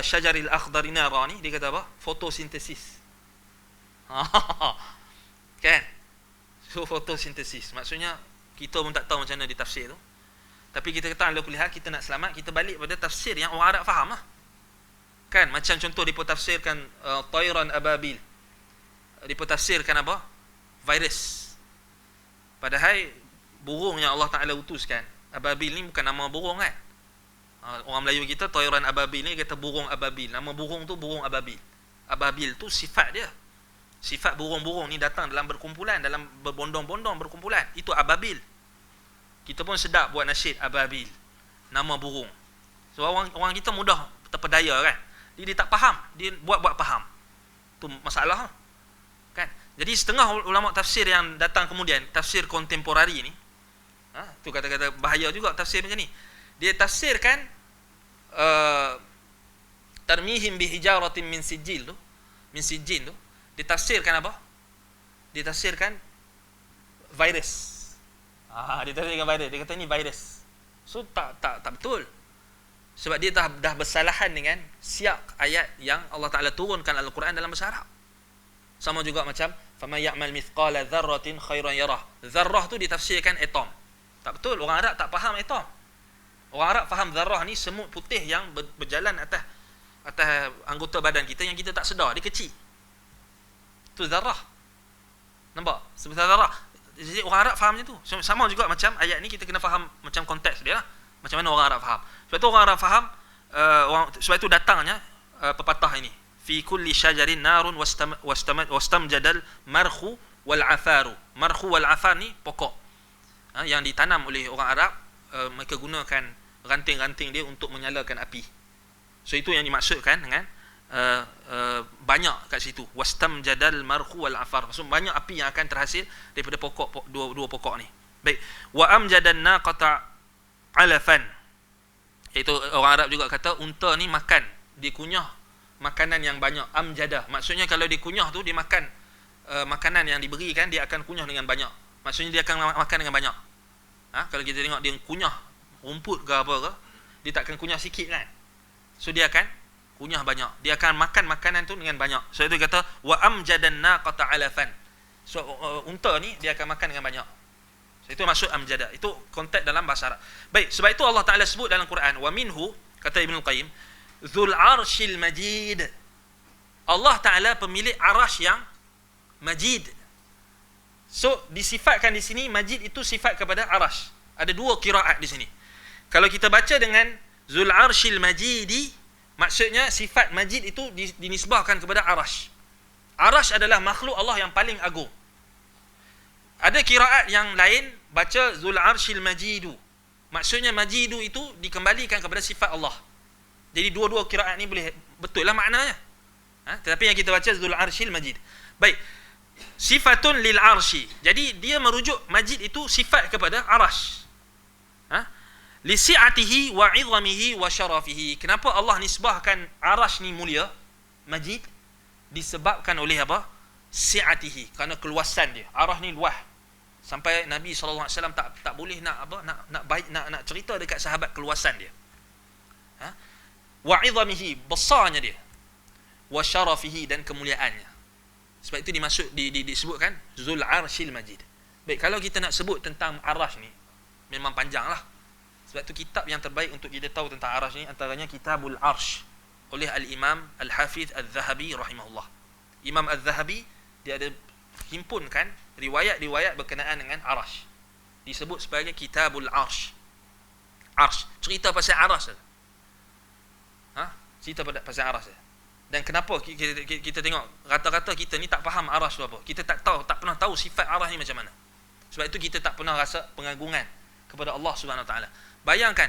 syajaril akhdari nara ni, dia kata apa? Fotosintesis. Kan? So fotosintesis. Maksudnya kita pun tak tahu macam mana ditafsir tu. Tapi kita kata ala kulli hal kita nak selamat, kita balik pada tafsir yang orang Arab faham lah. Kan? Macam contoh dia tafsirkan tayran ababil. Dia tafsirkan apa? Virus. Padahal burung yang Allah Ta'ala utuskan, ababil ni bukan nama burung kan. Orang Melayu kita tayran ababil ni kata burung ababil. Nama burung tu burung ababil. Ababil tu sifat dia. Sifat burung-burung ni datang dalam berkumpulan, dalam berbondong-bondong berkumpulan. Itu ababil. Kita pun sedap buat nasyid ababil. Nama burung. So orang kita mudah terpedaya kan. Dia tak faham, dia buat faham. Tu masalah kan. Jadi setengah ulama tafsir yang datang kemudian, tafsir kontemporari ni, tu kata-kata bahaya juga tafsir macam ni. Dia tafsirkan tarmihim bihijaratin min sijil tu, dia tafsirkan apa? Dia tafsirkan virus. Dia tafsirkan virus. Dia kata ni virus. So tak betul. Sebab dia dah bersalahan dengan siyak ayat yang Allah Ta'ala turunkan Al-Quran dalam bahasa Arab. Sama juga macam faman ya'mal mithqala dzarratin khairan yarah. Zarrah tu ditafsirkan atom. Tak betul, orang Arab tak faham atom. Orang Arab faham zarrah ni semut putih yang berjalan atas anggota badan kita yang kita tak sedar, dia kecil. Tu zarrah. Nampak? Sebesar zarrah. Jadi orang Arab faham macam tu. Sama juga macam ayat ni kita kena faham macam konteks dia lah. Macam mana orang Arab faham. Sebab tu orang Arab faham sebab itu datangnya pepatah ini. Fi kulli syajarin narun wastamjadal marhu wal afaru. Marhu wal afar ni pokok. Yang ditanam oleh orang Arab, mereka gunakan ranting-ranting dia untuk menyalakan api. So itu yang dimaksudkan dengan banyak kat situ. Wastamjadal marhu wal afar. Maksud banyak api yang akan terhasil daripada pokok dua pokok ni. Baik. Wa amjadan naqata alafan. Iaitu orang Arab juga kata unta ni makan, dia kunyah makanan yang banyak. Amjadah. Maksudnya kalau dia kunyah tu dia makan makanan yang diberikan, dia akan kunyah dengan banyak. Maksudnya dia akan makan dengan banyak. Kalau kita tengok dia kunyah rumput ke apa ke, dia tak akan kunyah sikit kan. So dia akan kunyah banyak. Dia akan makan makanan tu dengan banyak. So itu kata wa amjadan naqata alafan. So unta ni dia akan makan dengan banyak. So, itu maksud amjada. Itu konteks dalam bahasa Arab. Baik, sebab itu Allah Ta'ala sebut dalam Quran, wa minhu, kata Ibnu Qayyim, dzul arsyil majid. Allah Ta'ala pemilik arash yang majid. So disifatkan di sini majid itu sifat kepada arash. Ada dua qiraat di sini. Kalau kita baca dengan dzul arsyil majidi, maksudnya sifat majid itu dinisbahkan kepada arash. Arash adalah makhluk Allah yang paling agung. Ada qiraat yang lain baca dzul arsyil majidu. Maksudnya majidu itu dikembalikan kepada sifat Allah. Jadi dua-dua qiraat ni boleh betul lah maknanya. Tetapi yang kita baca dzul arsyil majid. Baik. Sifatun lil arsy. Jadi dia merujuk majid itu sifat kepada arash. Li si'atihi wa 'idhamihi wa syarafihi. Kenapa Allah nisbahkan arash ni mulia, majid? disebabkan oleh apa? Si'atihi, kerana keluasan dia. Arsh ni luas. Sampai Nabi SAW tak boleh nak cerita dekat sahabat keluasan dia. Wa 'idhamihi, besarnya dia. Wa syarafihi, dan kemuliaannya. Sebab itu disebutkan Zul Arshil Majid. Baik, kalau kita nak sebut tentang Arsh ni, memang panjang lah. Sebab tu kitab yang terbaik untuk kita tahu tentang Arsh ni antaranya Kitabul Arsh oleh Al-Imam Al-Hafiz Al-Zahabi rahimahullah. Imam Al-Zahabi dia ada himpunkan riwayat-riwayat berkenaan dengan Arsh. Disebut sebagai Kitabul Arsh. Arsh, cerita pasal Arsh. Cerita pasal Arsh. Dan kenapa kita tengok rata-rata kita ni tak faham Arsh tu apa. Kita tak pernah tahu sifat Arsh ni macam mana. Sebab itu kita tak pernah rasa pengagungan kepada Allah Subhanahu Wa Taala. Bayangkan,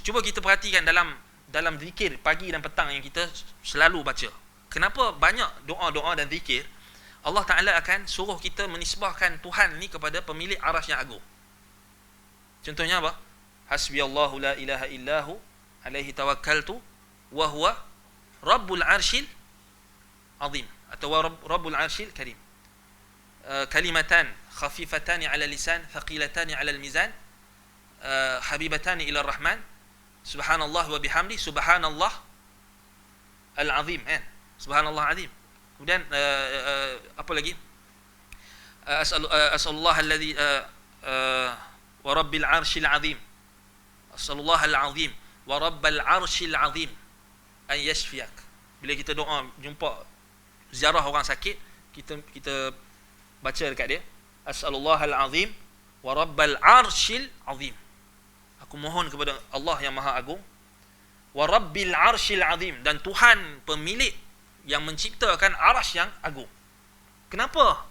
cuba kita perhatikan dalam zikir pagi dan petang yang kita selalu baca. Kenapa banyak doa-doa dan zikir Allah Ta'ala akan suruh kita menisbahkan Tuhan ni kepada pemilik Arsh yang agung. Contohnya apa? Hasbiyallahu la ilaha illahu alaihi tawakkaltu wa huwa Rabbul Arshil Azim, atau Rabbul Arshil Karim. Kalimatan khafifatani ala lisan, thaqilatani ala al-mizan, habibatani ila ar-Rahman, subhanallah wa bihamdi, subhanallah al-azim, subhanallah azim. Kemudian apa lagi? As'alullah alladhi wa rabbil arshil azim, as'alullah al-azim wa rabbal arshil azim an yashfiyak. Bila kita doa jumpa ziarah orang sakit, kita baca dekat dia, as'alullah al-azim wa rabbal arshil azim. Aku mohon kepada Allah yang Maha Agung, wa rabbil arshil azim, dan Tuhan pemilik yang menciptakan Arsh yang agung. Kenapa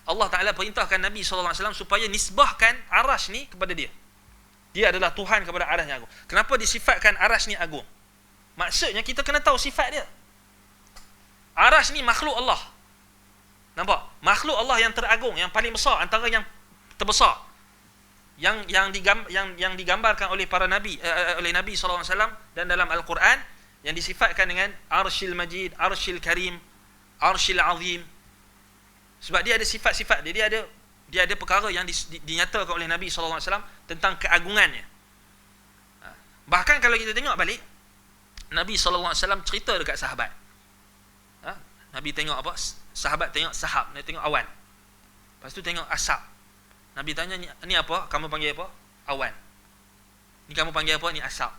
Allah Ta'ala perintahkan Nabi SAW supaya nisbahkan Arsh ni kepada dia? Dia adalah Tuhan kepada Arsh yang agung. Kenapa disifatkan Arsh ni agung? Maksudnya kita kena tahu sifat dia. Arsh ni makhluk Allah. Nampak? Makhluk Allah yang teragung, yang paling besar, antara yang terbesar. Yang digambarkan oleh para nabi, oleh Nabi SAW dan dalam Al-Quran, yang disifatkan dengan Arshil Majid, Arshil Karim, Arshil Azim. Sebab dia ada sifat-sifat dia ada perkara yang dinyatakan oleh Nabi SAW tentang keagungannya. Bahkan kalau kita tengok balik, Nabi SAW cerita dekat sahabat. Nabi tengok apa? Sahabat tengok sahab, dia tengok awan. Lepas tu tengok asap. Nabi tanya, ni apa? Kamu panggil apa? Awan. Ni kamu panggil apa? Ni asap.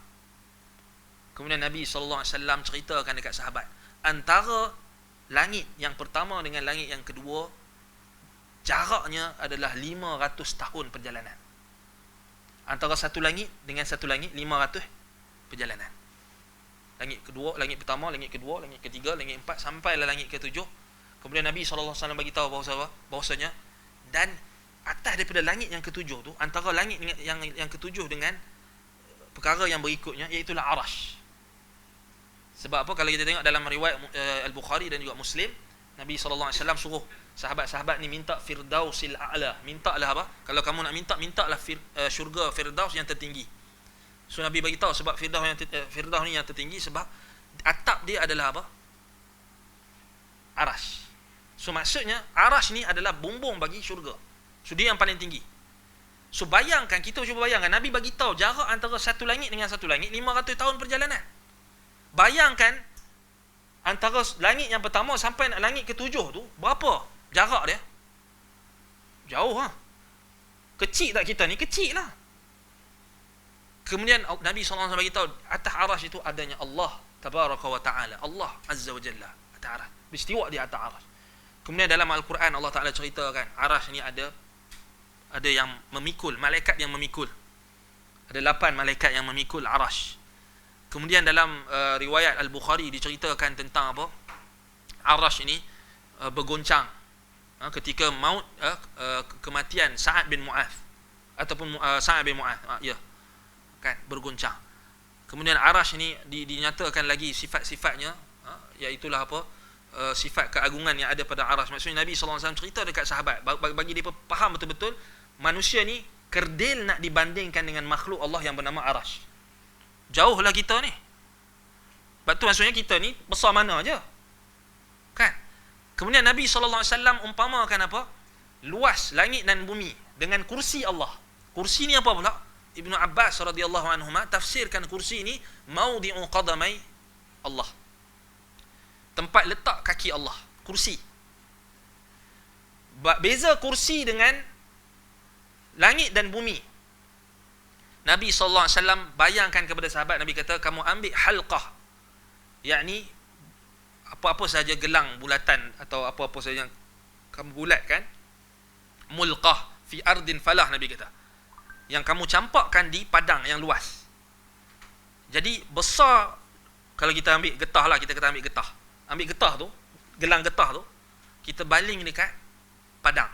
Kemudian Nabi SAW ceritakan dekat sahabat, antara langit yang pertama dengan langit yang kedua, jaraknya adalah 500 tahun perjalanan. Antara satu langit dengan satu langit, 500 perjalanan. Langit kedua, langit pertama, langit kedua, langit ketiga, langit empat, sampailah langit ketujuh. Kemudian Nabi SAW bagi tahu bahawasanya, dan atas daripada langit yang ketujuh tu, antara langit yang ketujuh dengan perkara yang berikutnya, iaitulah Arsh. Sebab apa? Kalau kita tengok dalam riwayat Al-Bukhari dan juga Muslim, Nabi SAW suruh sahabat-sahabat ni minta Firdausil A'la. Mintalah apa? Kalau kamu nak mintalah syurga Firdaus yang tertinggi. So Nabi bagi tahu sebab Firdaus ni yang tertinggi sebab atap dia adalah apa? Arsh. So maksudnya Arsh ni adalah bumbung bagi syurga. So dia yang paling tinggi. So bayangkan, kita cuba bayangkan, Nabi bagi tahu jarak antara satu langit dengan satu langit 500 tahun perjalanan. Bayangkan antara langit yang pertama sampai langit ketujuh tu, berapa jarak dia? Jauh ha? Kecil tak kita ni? Kecil lah. Kemudian Nabi SAW bagi tahu atas Arsh itu adanya Allah Tabaraka wa Ta'ala, Allah Azza wa Jalla atas Arsh, beristiwa di atas Arsh. Kemudian dalam Al-Quran Allah Ta'ala ceritakan Arsh ni ada yang memikul, malaikat yang memikul. Ada 8 malaikat yang memikul Arsh. Kemudian dalam riwayat Al-Bukhari diceritakan tentang apa? Arsh ini bergoncang ketika maut, kematian Sa'ad bin Mu'adh ataupun Sa'ad bin Mu'adh, kan, bergoncang. Kemudian Arsh ini dinyatakan lagi sifat-sifatnya, iaitulah apa? Sifat keagungan yang ada pada Arsh. Maksudnya Nabi SAW cerita dekat sahabat bagi dia faham betul-betul manusia ni kerdil nak dibandingkan dengan makhluk Allah yang bernama Arsh. Jauhlah kita ni. Sebab tu maksudnya kita ni besar mana aja, kan? Kemudian Nabi SAW umpamakan apa? Luas langit dan bumi dengan kursi Allah. Kursi ni apa pula? Ibnu Abbas radhiyallahu anhuma tafsirkan kursi ni maudi'u qadamai Allah. Tempat letak kaki Allah, kursi. Beza kursi dengan langit dan bumi. Nabi SAW bayangkan kepada sahabat, Nabi kata, kamu ambil halqah, yakni apa-apa sahaja gelang bulatan atau apa-apa sahaja yang kamu bulatkan, mulqah fi ardin falah, Nabi kata, yang kamu campakkan di padang yang luas. Jadi besar, kalau kita ambil getah lah, kita kata ambil getah tu, gelang getah tu, kita baling dekat padang.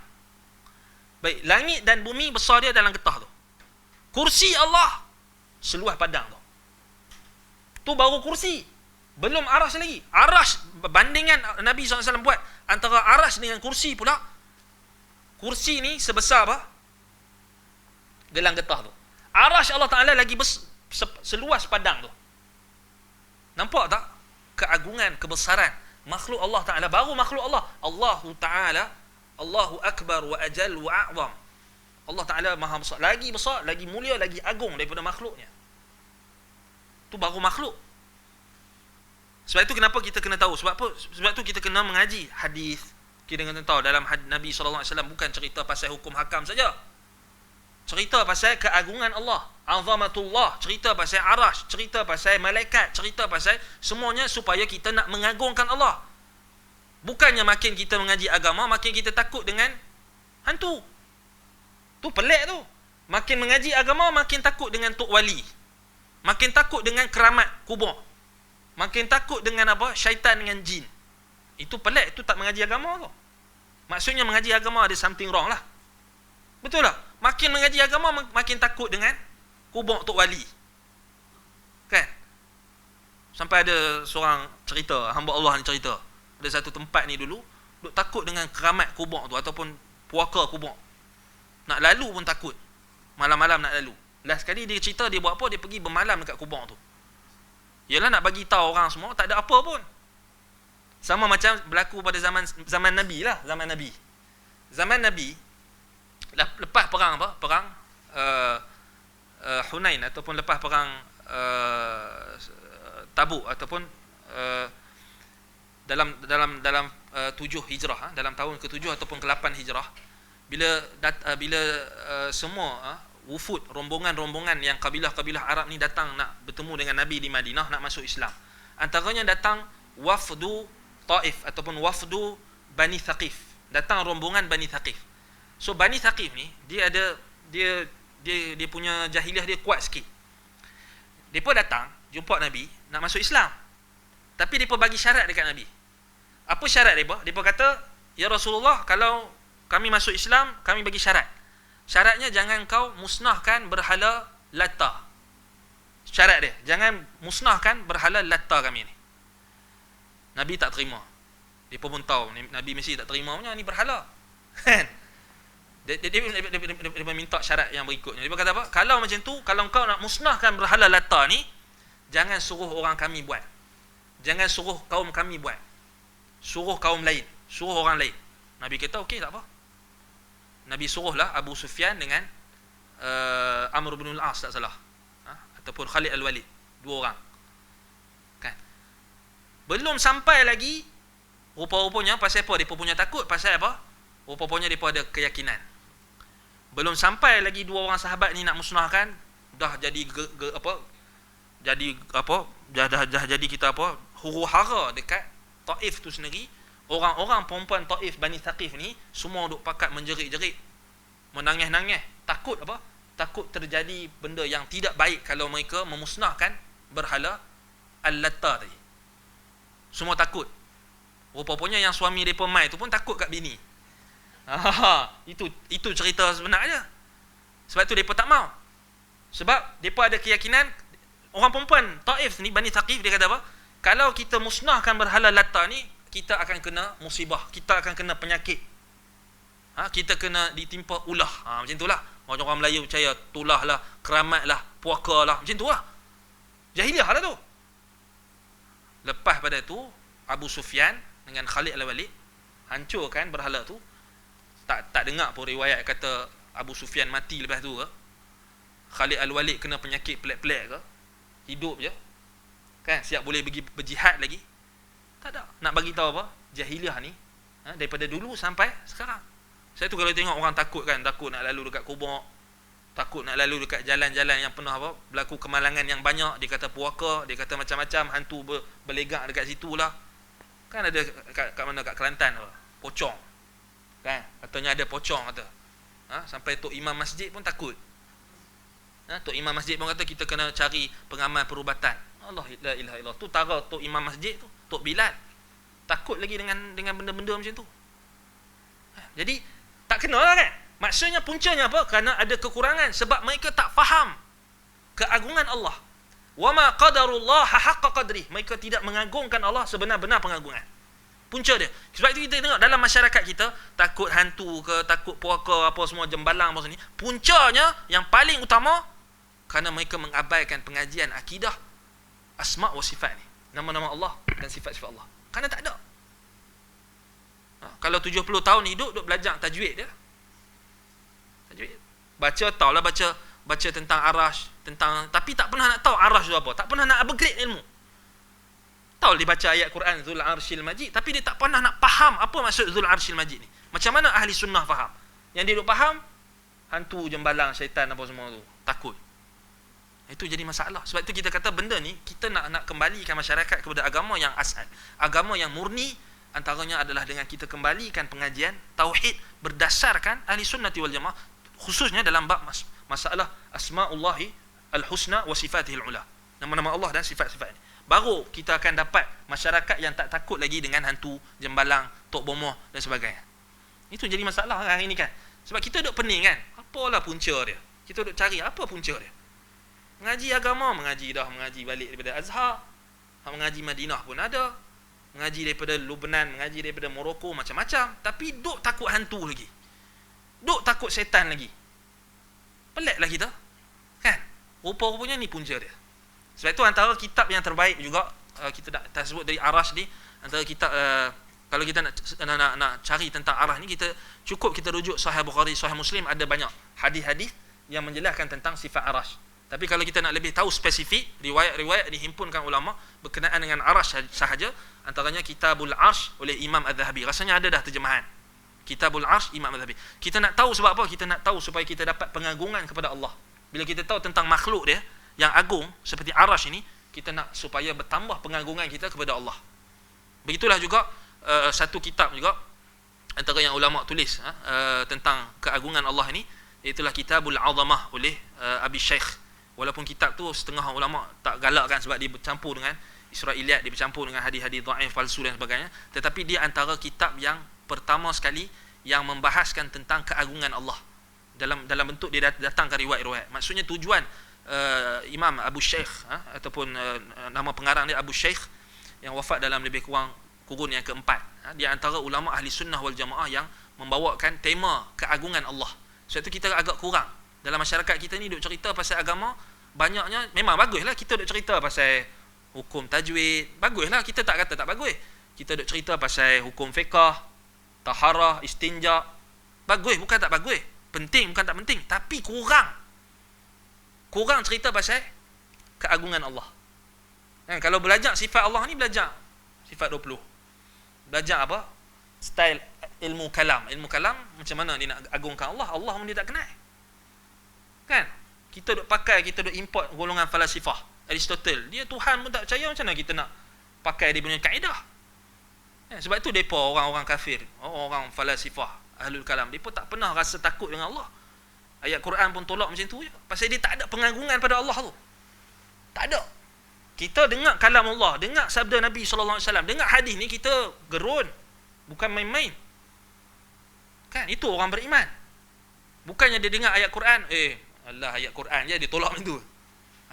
Baik, langit dan bumi besar dia dalam getah tu. Kursi Allah seluas padang tu. Tu baru kursi. Belum arash lagi. Arash, bandingan Nabi SAW buat antara arash dengan kursi pula. Kursi ni sebesar apa? Gelang getah tu. Arash Allah Ta'ala lagi seluas padang tu. Nampak tak? Keagungan, kebesaran makhluk Allah Ta'ala. Baru makhluk Allah. Allahu Ta'ala, Allahu Akbar wa ajal wa a'zam. Allah Ta'ala maha besar, lagi mulia, lagi agung daripada makhluknya. Tu baru makhluk. Sebab itu kenapa kita kena tahu? Sebab tu kita kena mengaji hadis. Kita kena tahu dalam Nabi SAW bukan cerita pasal hukum hakam saja. Cerita pasal keagungan Allah, azamatullah, cerita pasal arash, cerita pasal malaikat, cerita pasal semuanya supaya kita nak mengagungkan Allah. Bukannya makin kita mengaji agama, makin kita takut dengan hantu. Tu pelik tu. Makin mengaji agama, makin takut dengan tok wali. Makin takut dengan keramat kubur. Makin takut dengan apa? Syaitan dengan jin. Itu pelik, itu tak mengaji agama tu. Maksudnya mengaji agama ada something wrong lah. Betul tak? Makin mengaji agama, makin takut dengan kubur tok wali. Kan? Sampai ada seorang cerita, hamba Allah ni cerita. Ada satu tempat ni dulu, duk takut dengan keramat kubur tu ataupun puaka kubur. Nak lalu pun takut. Malam-malam nak lalu. Last sekali dia cerita, dia buat apa? Dia pergi bermalam dekat kubur tu. Yalah nak bagi tahu orang semua, tak ada apa pun. Sama macam berlaku pada zaman Nabi lah. Zaman Nabi, lepas perang apa? Perang Hunain ataupun lepas perang Tabuk ataupun dalam 7 Hijrah, dalam tahun ke-7 ataupun ke-8 Hijrah, bila semua wufud, rombongan-rombongan yang kabilah-kabilah Arab ni datang nak bertemu dengan Nabi di Madinah, nak masuk Islam. Antaranya datang wafdu Taif ataupun wafdu Bani Thaqif. Datang rombongan Bani Thaqif. So Bani Thaqif ni dia punya jahiliah dia kuat sikit. Depa datang jumpa Nabi nak masuk Islam. Tapi depa bagi syarat dekat Nabi. Apa syarat depa? Depa kata, "Ya Rasulullah, kalau kami masuk Islam, kami bagi syarat. Syaratnya jangan kau musnahkan berhala Latta." Syarat dia, jangan musnahkan berhala Latta kami ni. Nabi tak terima. Dia pun tahu Nabi mesti tak terima punya, ni berhala. Kan? Dia minta syarat yang berikutnya. Dia kata apa? Kalau macam tu, kalau kau nak musnahkan berhala Latta ni, jangan suruh orang kami buat. Jangan suruh kaum kami buat. Suruh kaum lain, suruh orang lain. Nabi kata okey, tak apa. Nabi suruhlah Abu Sufyan dengan Amr bin al-As, tak salah. Ataupun Khalid al-Walid, 2 orang. Kan? Belum sampai lagi, rupa-rupanya pasal apa? Depa punya takut pasal apa? Rupa-rupanya depa ada keyakinan. Belum sampai lagi 2 orang sahabat ni nak musnahkan, dah jadi jadi kita apa? Huru-hara dekat Taif tu sendiri. Orang-orang perempuan Taif Bani Thaqif ni semua duk pakat menjerit-jerit, menangis-nangis, takut apa? Takut terjadi benda yang tidak baik kalau mereka memusnahkan berhala Al-Latta tadi. Semua takut. Rupa-rupanya yang suami depa mai tu pun takut kat bini. Itu cerita sebenarnya. Sebab tu depa tak mau. Sebab depa ada keyakinan, orang perempuan Taif ni Bani Thaqif, dia kata apa? Kalau kita musnahkan berhala Latta ni, kita akan kena musibah, kita akan kena penyakit. Kita kena ditimpa ulah. Macam itulah. Orang Melayu percaya tulah lah, keramat lah, puaka lah. Macam tu lah. Jahiliah lah tu. Lepas pada tu, Abu Sufyan dengan Khalid al-Walid hancurkan berhala tu. Tak dengar pun riwayat kata Abu Sufyan mati lepas tu ke, Khalid Al-Walid kena penyakit pelik-pelik ke, hidup je kan, siap boleh pergi berjihad lagi. Tak ada. Nak bagi tahu apa? Jahiliah ni daripada dulu sampai sekarang. Saya tu kalau tengok orang takut kan, takut nak lalu dekat kubur, takut nak lalu dekat jalan-jalan yang penuh apa, berlaku kemalangan yang banyak, dia kata puaka, dia kata macam-macam, hantu berlegak dekat situ lah. Kan ada kat mana, kat Kelantan apa, pocong. Kan? Katanya ada pocong kata. Sampai Tok Imam Masjid pun takut. Tok Imam Masjid pun kata kita kena cari pengamal perubatan. Allah la ilaha illallah. Tu tara Tok Imam Masjid tu, Tok Bilal. Takut lagi dengan benda-benda macam tu. Jadi tak kena lah kan. Maksudnya puncanya apa? Kerana ada kekurangan sebab mereka tak faham keagungan Allah. Wa ma qadarullah haqqa qadri. Mereka tidak mengagungkan Allah sebenar-benar pengagungan. Punca dia. Sebab itu kita tengok dalam masyarakat kita, takut hantu ke, takut puaka apa semua, jembalang apa semua ni, puncanya yang paling utama kerana mereka mengabaikan pengajian akidah asma' wa sifat ni. Nama-nama Allah dan sifat-sifat Allah. Kerana tak ada. Kalau 70 tahun hidup duk belajar tajwid dia. Tajwid. Baca tentang arash, tapi tak pernah nak tahu arash tu apa. Tak pernah nak upgrade ilmu. Tahu dia baca ayat Quran Zul Arshil Majid, tapi dia tak pernah nak faham apa maksud Zul Arshil Majid ni. Macam mana ahli sunnah faham? Yang dia duk faham hantu, jembalang, syaitan apa semua tu. Takut. Itu jadi masalah. Sebab itu kita kata benda ni kita nak kembalikan masyarakat kepada agama yang asal. Agama yang murni. Antaranya adalah dengan kita kembalikan pengajian tauhid berdasarkan ahli sunnati wal jamaah, khususnya dalam bab masalah asma'ullahi al-husna wa sifatihil ula, nama-nama Allah dan sifat-sifat ini. Baru kita akan dapat masyarakat yang tak takut lagi dengan hantu, jembalang, tok bomoh dan sebagainya. Itu jadi masalah hari ini kan. Sebab kita duk pening kan, apalah punca dia. Kita duk cari apa punca dia. Mengaji agama, mengaji balik daripada Azhar, mengaji Madinah pun ada, mengaji daripada Lubnan, mengaji daripada Morocco, macam-macam, tapi duk takut hantu lagi, duk takut setan lagi. Peliklah kita kan. Rupa-rupanya ni punca dia. Sebab itu antara kitab yang terbaik juga, kita tak sebut dari Arash ni, antara kitab kalau kita nak cari tentang Arash ni, kita cukup kita rujuk Sahih Bukhari, Sahih Muslim, ada banyak hadis-hadis yang menjelaskan tentang sifat Arash. Tapi kalau kita nak lebih tahu spesifik, riwayat-riwayat dihimpunkan ulama berkenaan dengan Arash sahaja, antaranya Kitabul Arsh oleh Imam Az-Zahabi. Rasanya ada dah terjemahan. Kitabul Arsh Imam Az-Zahabi. Kita nak tahu sebab apa? Kita nak tahu supaya kita dapat pengagungan kepada Allah. Bila kita tahu tentang makhluk dia yang agung seperti Arash ini, kita nak supaya bertambah pengagungan kita kepada Allah. Begitulah juga satu kitab juga antara yang ulama tulis tentang keagungan Allah ini, iaitulah Kitabul Azamah oleh Abi Shaykh. Walaupun kitab tu setengah ulama tak galakkan sebab dia bercampur dengan Israiliyat, dia bercampur dengan hadis-hadis dhaif, palsu dan sebagainya, tetapi dia antara kitab yang pertama sekali yang membahaskan tentang keagungan Allah dalam bentuk dia datangkan riwayat-riwayat. Maksudnya tujuan Imam Abu Shaykh ataupun nama pengarang dia Abu Shaykh yang wafat dalam lebih kurang kurun yang keempat, dia antara ulama ahli sunnah wal jamaah yang membawakan tema keagungan Allah. Sebab itu kita agak kurang dalam masyarakat kita ni duk cerita pasal agama. Banyaknya memang baguslah kita duk cerita pasal hukum tajwid, baguslah, kita tak kata tak bagus. Kita duk cerita pasal hukum fiqh, taharah, istinja, bagus, bukan tak bagus, penting bukan tak penting, tapi kurang cerita pasal keagungan Allah. Kan, kalau belajar sifat Allah ni, belajar sifat 20. Belajar apa? Style ilmu kalam. Ilmu kalam macam mana dia nak agungkan Allah. Allah pun dia tak kenal. Kan? Kita duk pakai, kita duk import golongan falasifah. Aristotle, dia Tuhan pun tak percaya, macam mana kita nak pakai dia punya kaedah? Sebab itu mereka orang-orang kafir, orang falasifah, ahlul kalam, mereka tak pernah rasa takut dengan Allah. Ayat Quran pun tolak macam tu je. Pasal dia tak ada pengagungan pada Allah tu. Tak ada. Kita dengar kalam Allah, dengar sabda Nabi SAW, dengar hadis ni, kita gerun. Bukan main-main. Kan? Itu orang beriman. Bukannya dia dengar ayat Quran, Allah ayat Quran je, dia tolak macam tu.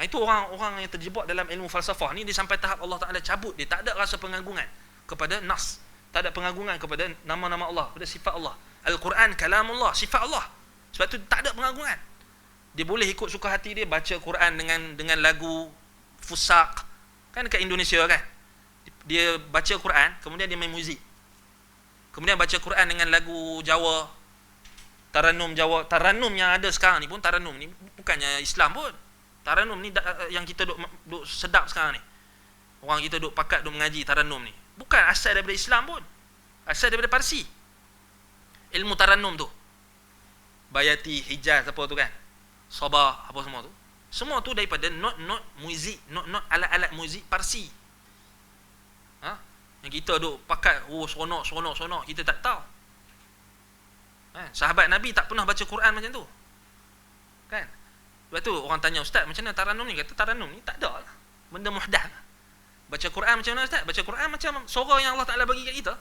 Itu orang-orang yang terjebak dalam ilmu falsafah ni, dia sampai tahap Allah Ta'ala cabut. Dia tak ada rasa pengagungan kepada nas. Tak ada pengagungan kepada nama-nama Allah, kepada sifat Allah. Al-Quran, kalam Allah, sifat Allah. Sebab tu tak ada pengagungan. Dia boleh ikut suka hati dia baca Quran dengan lagu fusak. Kan dekat Indonesia kan, dia baca Quran, kemudian dia main muzik. Kemudian baca Quran dengan lagu Jawa, Taranum Jawa. Taranum yang ada sekarang ni pun, taranum ni bukannya Islam pun. Taranum ni yang kita duk sedap sekarang ni. Orang kita duk pakat duk mengaji taranum ni. Bukan asal daripada Islam pun. Asal daripada Parsi. Ilmu taranum tu. Bayati, Hijaz apa tu kan. Sabah apa semua tu. Semua tu daripada not muzik, not alat-alat muzik Parsi. Ha? Yang kita duk pakat seronok, kita tak tahu. Sahabat Nabi tak pernah baca Quran macam tu. Kan? Lepas tu orang tanya, ustaz macam mana taranum ni? Kata taranum ni tak ada lah. Benda muhdath lah. Baca Quran macam mana ustaz? Baca Quran macam suara yang Allah Ta'ala bagi kat kita.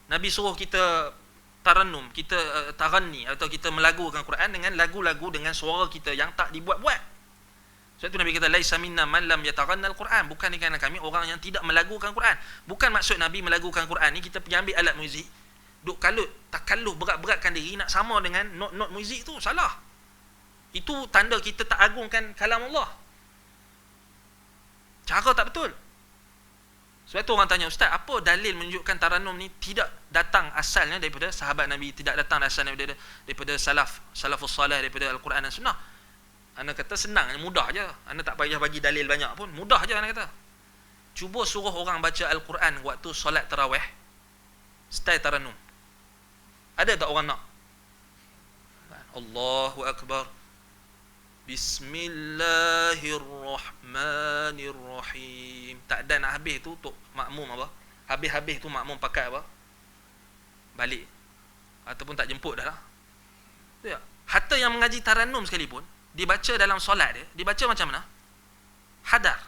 Nabi suruh kita taranum, kita taranni atau kita melagukan Quran dengan lagu-lagu dengan suara kita yang tak dibuat-buat. Sebab tu Nabi kata laisa minna man lam yataghanna al-Quran, bukan di kalangan kami orang yang tidak melagukan Quran. Bukan maksud Nabi melagukan Quran ni kita pergi ambil alat muzik, duk takalluh berat-beratkan diri nak sama dengan not muzik tu, salah. Itu tanda kita tak agungkan kalam Allah. Cara tak betul. Sebab tu orang tanya, ustaz, apa dalil menunjukkan taranum ni tidak datang asalnya daripada sahabat Nabi, tidak datang asalnya daripada salafus salih, daripada Al-Quran dan Sunnah? Anda kata senang, mudah je. Anda tak payah bagi dalil banyak pun, mudah je anda kata. Cuba suruh orang baca Al-Quran waktu solat tarawih style taranum. Ada tak orang nak? Allahu Akbar, Bismillahirrahmanirrahim. Tak ada nak habis tu tok makmum apa? Habis-habis tu makmum pakai apa? Balik. Ataupun tak jemput dah lah. Ya. Hatta yang mengaji taranum sekalipun, dibaca dalam solat dia, dibaca macam mana? Hadar.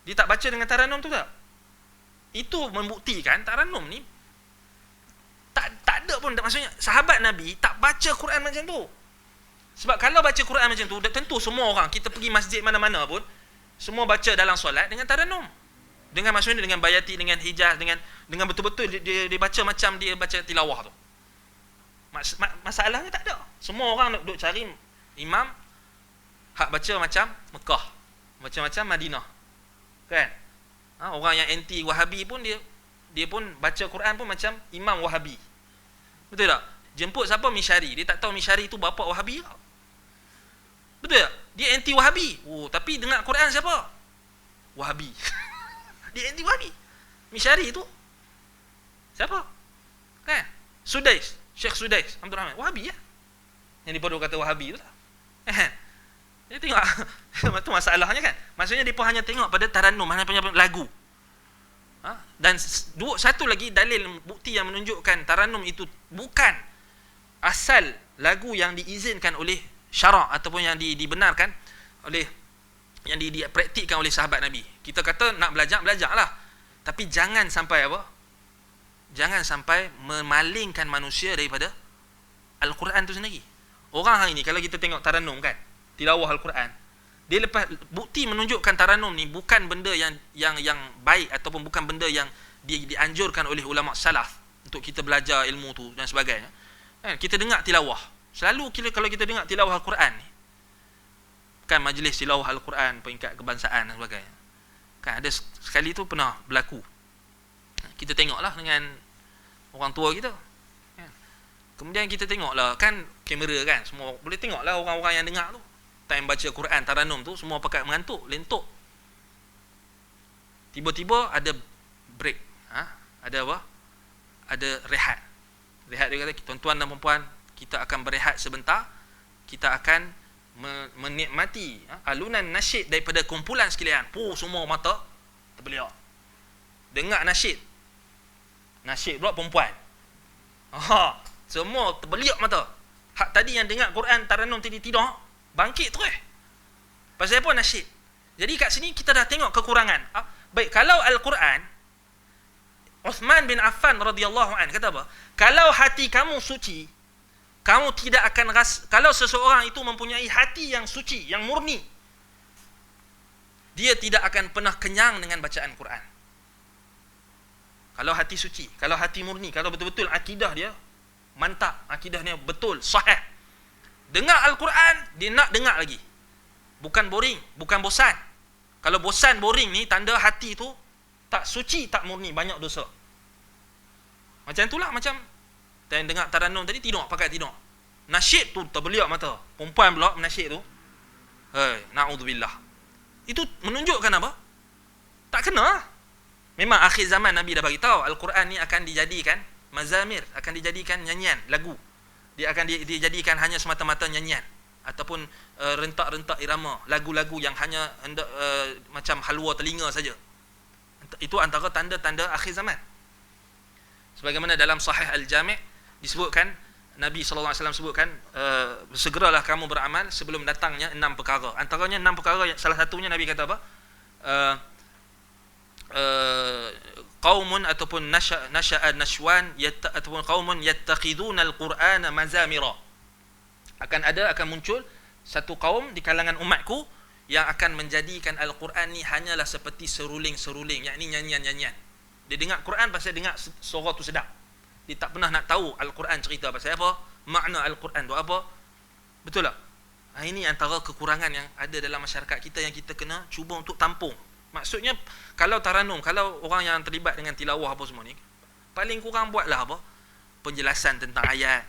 Dia tak baca dengan taranum tu tak? Itu membuktikan taranum ni tak ada pun, maksudnya sahabat Nabi tak baca Quran macam tu. Sebab kalau baca Quran macam tu, tentu semua orang, kita pergi masjid mana-mana pun, semua baca dalam solat dengan taranum. Dengan maksudnya dengan bayati, dengan hijaz, dengan betul-betul dia baca macam dia baca tilawah tu. Masalahnya tak ada. Semua orang duk cari imam hak baca macam Mekah, macam Madinah. Kan? Orang yang anti Wahabi pun dia pun baca Quran pun macam Imam Wahabi. Betul tak? Jemput siapa? Misyari. Dia tak tahu Misyari tu bapa Wahabi tak? Betul tak? Dia anti Wahabi. Tapi dengar Quran siapa? Wahabi. Dia anti Wahabi. Misyari tu siapa? Kan? Sudais, Syekh Sudais Abdul Rahman, Wahabi ya? Yang dipodoh kata Wahabi tu tak? Dia tengok itu masalahnya kan. Maksudnya dia hanya tengok pada taranum, hanya punya lagu. Dan satu lagi dalil bukti yang menunjukkan taranum itu bukan asal lagu yang diizinkan oleh syarak ataupun yang dibenarkan oleh yang dipraktikkan oleh sahabat Nabi. Kita kata nak belajarlah. Tapi jangan sampai apa? Jangan sampai memalingkan manusia daripada Al-Quran itu sendiri. Orang hari ini kalau kita tengok taranum kan, tilawah Al-Quran, dia lepas bukti menunjukkan taranum ni bukan benda yang baik ataupun bukan benda yang dianjurkan oleh ulama salaf untuk kita belajar ilmu tu dan sebagainya. Kan kita dengar tilawah. Selalu kalau kita dengar tilawah Al-Quran ni, kan majlis tilawah Al-Quran peringkat kebangsaan dan sebagainya. Kan ada sekali tu pernah berlaku. Kita tengoklah dengan orang tua kita. Kemudian kita tengoklah kan kamera kan, semua boleh tengoklah orang-orang yang dengar tu. Time baca Quran taranum tu semua pakai mengantuk, lentuk. Tiba-tiba ada break. Ada apa? Ada rehat. Rehat dia kata, tuan-tuan dan puan-puan, kita akan berehat sebentar. Kita akan menikmati alunan nasyid daripada kumpulan sekalian. Semua mata terbeliak. Dengar nasyid. Nasyid pula perempuan. Semua terbeliak mata. Hak tadi yang dengar Quran taranum tadi tidur, bangkit terus. Pasal apa? Nasyid. Jadi kat sini kita dah tengok kekurangan. Baik, kalau Al-Quran, Uthman bin Affan radhiyallahu anhu kata apa? Kalau hati kamu suci, kamu tidak akan kalau seseorang itu mempunyai hati yang suci, yang murni, dia tidak akan pernah kenyang dengan bacaan Quran. Kalau hati suci, kalau hati murni, kalau betul-betul akidah dia mantap, akidah dia betul, sahih, dengar Al-Quran, dia nak dengar lagi. Bukan boring, bukan bosan. Kalau bosan, boring ni tanda hati tu tak suci, tak murni, banyak dosa. Macam itulah, macam yang dengar taranum tadi, tidur, pakai tidur. Nasyid tu terbeliak mata. Perempuan pula menasyid tu. Na'udzubillah. Itu menunjukkan apa? Tak kena. Memang akhir zaman Nabi dah bagi tahu Al-Quran ni akan dijadikan mazamir, akan dijadikan nyanyian, lagu. Dia akan dijadikan hanya semata-mata nyanyian ataupun rentak-rentak irama, lagu-lagu yang hanya macam halwa telinga saja. Itu antara tanda-tanda akhir zaman. Sebagaimana dalam Sahih Al-Jami' disebutkan, Nabi SAW sebutkan, segeralah kamu beramal sebelum datangnya 6 perkara. Antaranya 6 perkara, salah satunya Nabi kata apa? Qaumun ataupun nasha'a nashwan ataupun qaumun yattakhiduna al-Qur'ana mazamira. Akan muncul satu kaum di kalangan umatku yang akan menjadikan Al-Quran ni hanyalah seperti seruling-seruling, yakni nyanyian-nyanyian. Dia dengar Quran pasal dengar suara tu sedap. Dia tak pernah nak tahu Al-Quran cerita pasal apa, makna Al-Quran tu apa. Betul tak? Ini antara kekurangan yang ada dalam masyarakat kita yang kita kena cuba untuk tampung. Maksudnya, kalau taranum, kalau orang yang terlibat dengan tilawah apa semua ni, paling kurang buatlah apa? Penjelasan tentang ayat.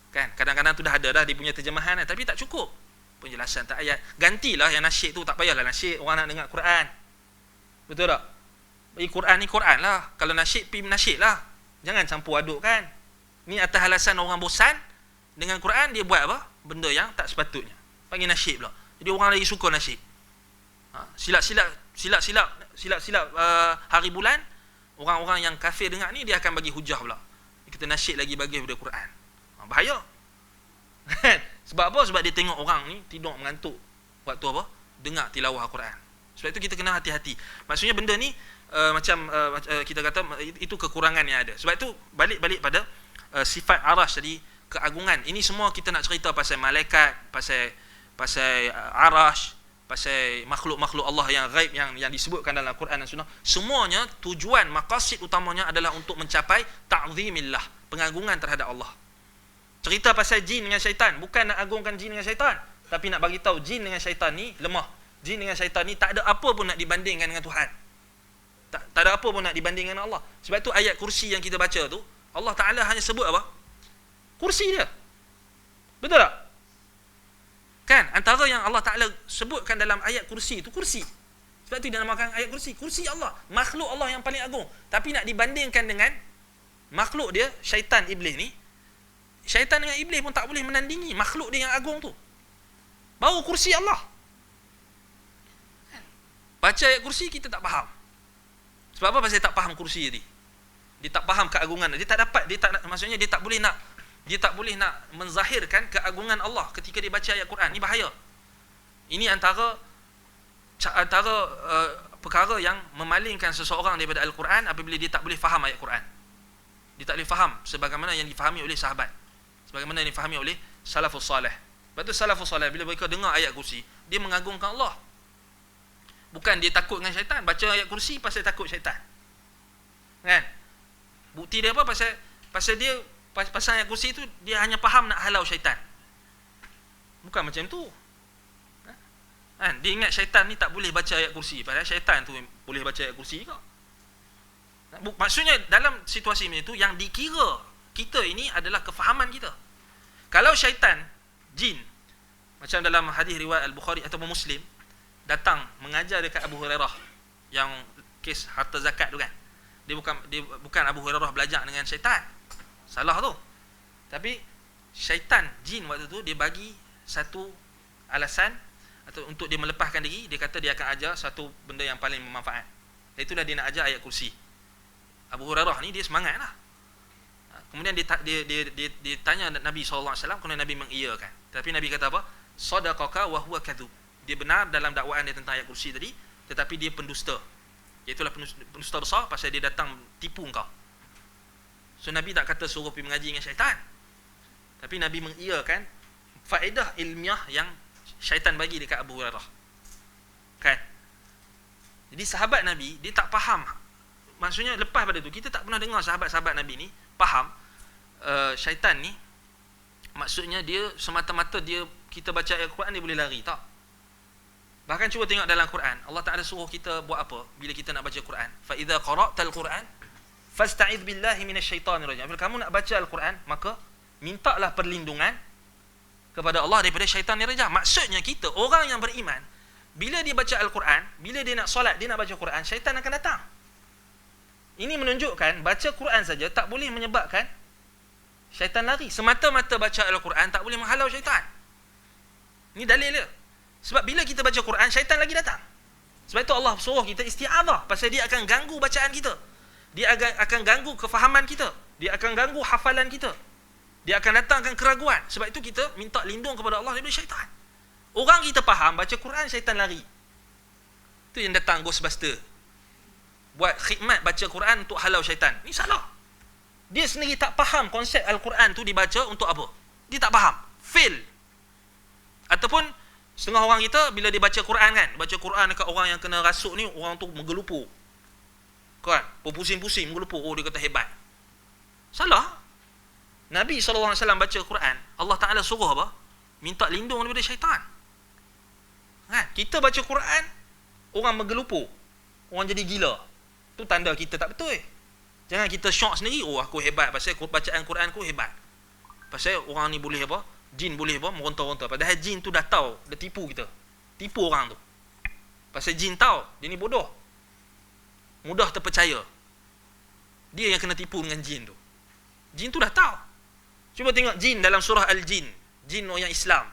Kan? Kadang-kadang tu dah ada dah dia punya terjemahan, tapi tak cukup. Penjelasan tentang ayat. Gantilah yang nasyid tu, tak payahlah nasyid, orang nak dengar Quran. Betul tak? Bagi Quran ni Quran lah. Kalau nasyid, pergi nasyid lah. Jangan campur aduk kan. Ni atas alasan orang bosan dengan Quran, dia buat apa? Benda yang tak sepatutnya. Panggil nasyid pula. Jadi orang lagi suka nasyid. Silap-silap hari bulan, orang-orang yang kafir dengar ni, dia akan bagi hujah pula. Kita nasyid lagi bagus daripada Quran. Bahaya. Sebab apa? Sebab dia tengok orang ni tidur mengantuk waktu apa? Dengar tilawah Al-Quran. Sebab itu kita kena hati-hati. Maksudnya benda ni kita kata itu kekurangan yang ada. Sebab itu balik pada sifat arash tadi, keagungan. Ini semua kita nak cerita pasal malaikat, pasal arash, pasal makhluk-makhluk Allah yang ghaib yang disebutkan dalam Quran dan Sunnah. Semuanya tujuan, maqasid utamanya adalah untuk mencapai ta'zimillah, pengagungan terhadap Allah. Cerita pasal jin dengan syaitan, bukan nak agungkan jin dengan syaitan, tapi nak bagi tahu jin dengan syaitan ni lemah. Jin dengan syaitan ni tak ada apa pun nak dibandingkan dengan Tuhan. Tak ada apa pun nak dibandingkan dengan Allah. Sebab tu ayat kursi yang kita baca tu, Allah Ta'ala hanya sebut apa? Kursi dia. Betul tak? Kan? Antara yang Allah Ta'ala sebutkan dalam ayat kursi itu kursi. Sebab tu dia namakan ayat kursi. Kursi Allah. Makhluk Allah yang paling agung. Tapi nak dibandingkan dengan makhluk dia, syaitan, iblis ni. Syaitan dengan iblis pun tak boleh menandingi makhluk dia yang agung tu. Baru kursi Allah. Baca ayat kursi kita tak faham. Sebab apa? Pasal tak faham kursi tadi. Dia tak faham keagungan. Maksudnya dia tak boleh nak menzahirkan keagungan Allah ketika dia baca ayat Quran. Ini bahaya. Ini antara perkara yang memalingkan seseorang daripada Al-Quran apabila dia tak boleh faham ayat Quran. Dia tak boleh faham sebagaimana yang difahami oleh sahabat, sebagaimana yang difahami oleh salafus salih. Lepas tu salafus salih bila mereka dengar ayat kursi, dia mengagungkan Allah. Bukan dia takut dengan syaitan. Baca ayat kursi pasal takut syaitan. Kan? Bukti dia apa? Pasal ayat kursi tu dia hanya faham nak halau syaitan. Bukan macam tu. Kan? Dia ingat syaitan ni tak boleh baca ayat kursi, padahal syaitan tu boleh baca ayat kursi kau. Maksudnya dalam situasi macam itu, yang dikira kita ini adalah kefahaman kita. Kalau syaitan, jin, macam dalam hadis riwayat Al-Bukhari ataupun Muslim, datang mengajar dekat Abu Hurairah yang kes harta zakat tu kan, dia bukan Abu Hurairah belajar dengan syaitan, salah tu. Tapi syaitan, jin waktu tu, dia bagi satu alasan atau untuk dia melepaskan diri. Dia kata dia akan ajar satu benda yang paling bermanfaat. Itulah dia nak ajar ayat kursi. Abu Hurairah ni dia semangat lah. Kemudian dia tanya Nabi SAW, kemudian Nabi mengiyakan. Tapi Nabi kata apa? Sadaqaka wa huwa kadhub. Dia benar dalam dakwaan dia tentang ayat kursi tadi, tetapi dia pendusta. Iaitulah pendusta besar pasal dia datang tipu engkau. So Nabi tak kata suruh pergi mengaji dengan syaitan, tapi Nabi mengiyakan faedah ilmiah yang syaitan bagi dekat Abu Hurairah. Kan? Jadi sahabat Nabi dia tak faham. Maksudnya lepas pada tu kita tak pernah dengar sahabat-sahabat Nabi ni faham syaitan ni maksudnya dia semata-mata kita baca ayat Quran dia boleh lari, tak. Bahkan cuba tengok dalam Quran, Allah Ta'ala suruh kita buat apa bila kita nak baca Quran. Fa idza qara'tal Quran Fasta'idz billahi minasyaitonir rajim. Apabila kamu nak baca Al-Quran, maka mintalah perlindungan kepada Allah daripada syaitan yang rajam. Maksudnya kita, orang yang beriman, bila dia baca Al-Quran, bila dia nak solat, dia nak baca Quran, syaitan akan datang. Ini menunjukkan baca Quran saja tak boleh menyebabkan syaitan lari. Semata-mata baca Al-Quran tak boleh menghalau syaitan. Ini dalil dia. Sebab bila kita baca Quran, syaitan lagi datang. Sebab itu Allah suruh kita isti'adzah, pasal dia akan ganggu bacaan kita. Dia akan ganggu kefahaman kita. Dia akan ganggu hafalan kita. Dia akan datangkan keraguan. Sebab itu kita minta lindung kepada Allah daripada syaitan. Orang kita faham, baca Quran, syaitan lari. Itu yang datang Ghostbuster. Buat khidmat baca Quran untuk halau syaitan. Ini salah. Dia sendiri tak faham konsep Al-Quran tu dibaca untuk apa. Dia tak faham. Fail. Ataupun setengah orang kita bila dia baca Quran kan, baca Quran dekat orang yang kena rasuk ni, orang tu menggelupur. Kan? Pusing-pusing menggelupur. Oh, dia kata hebat. Salah. Nabi SAW baca Quran, Allah Ta'ala suruh apa? Minta lindung daripada syaitan. Kan? Kita baca Quran, orang menggelupur. Orang jadi gila. Tu tanda kita tak betul. Jangan kita syok sendiri, oh aku hebat pasal bacaan Quran aku hebat. Pasal orang ni boleh apa? Jin boleh apa? Meronta-ronta. Padahal jin tu dah tahu, dah tipu kita. Tipu orang tu. Pasal jin tahu, dia ni bodoh. Mudah terpercaya. Dia yang kena tipu dengan jin tu. Jin tu dah tahu. Cuba tengok jin dalam surah Al-Jin. Jin orang Islam.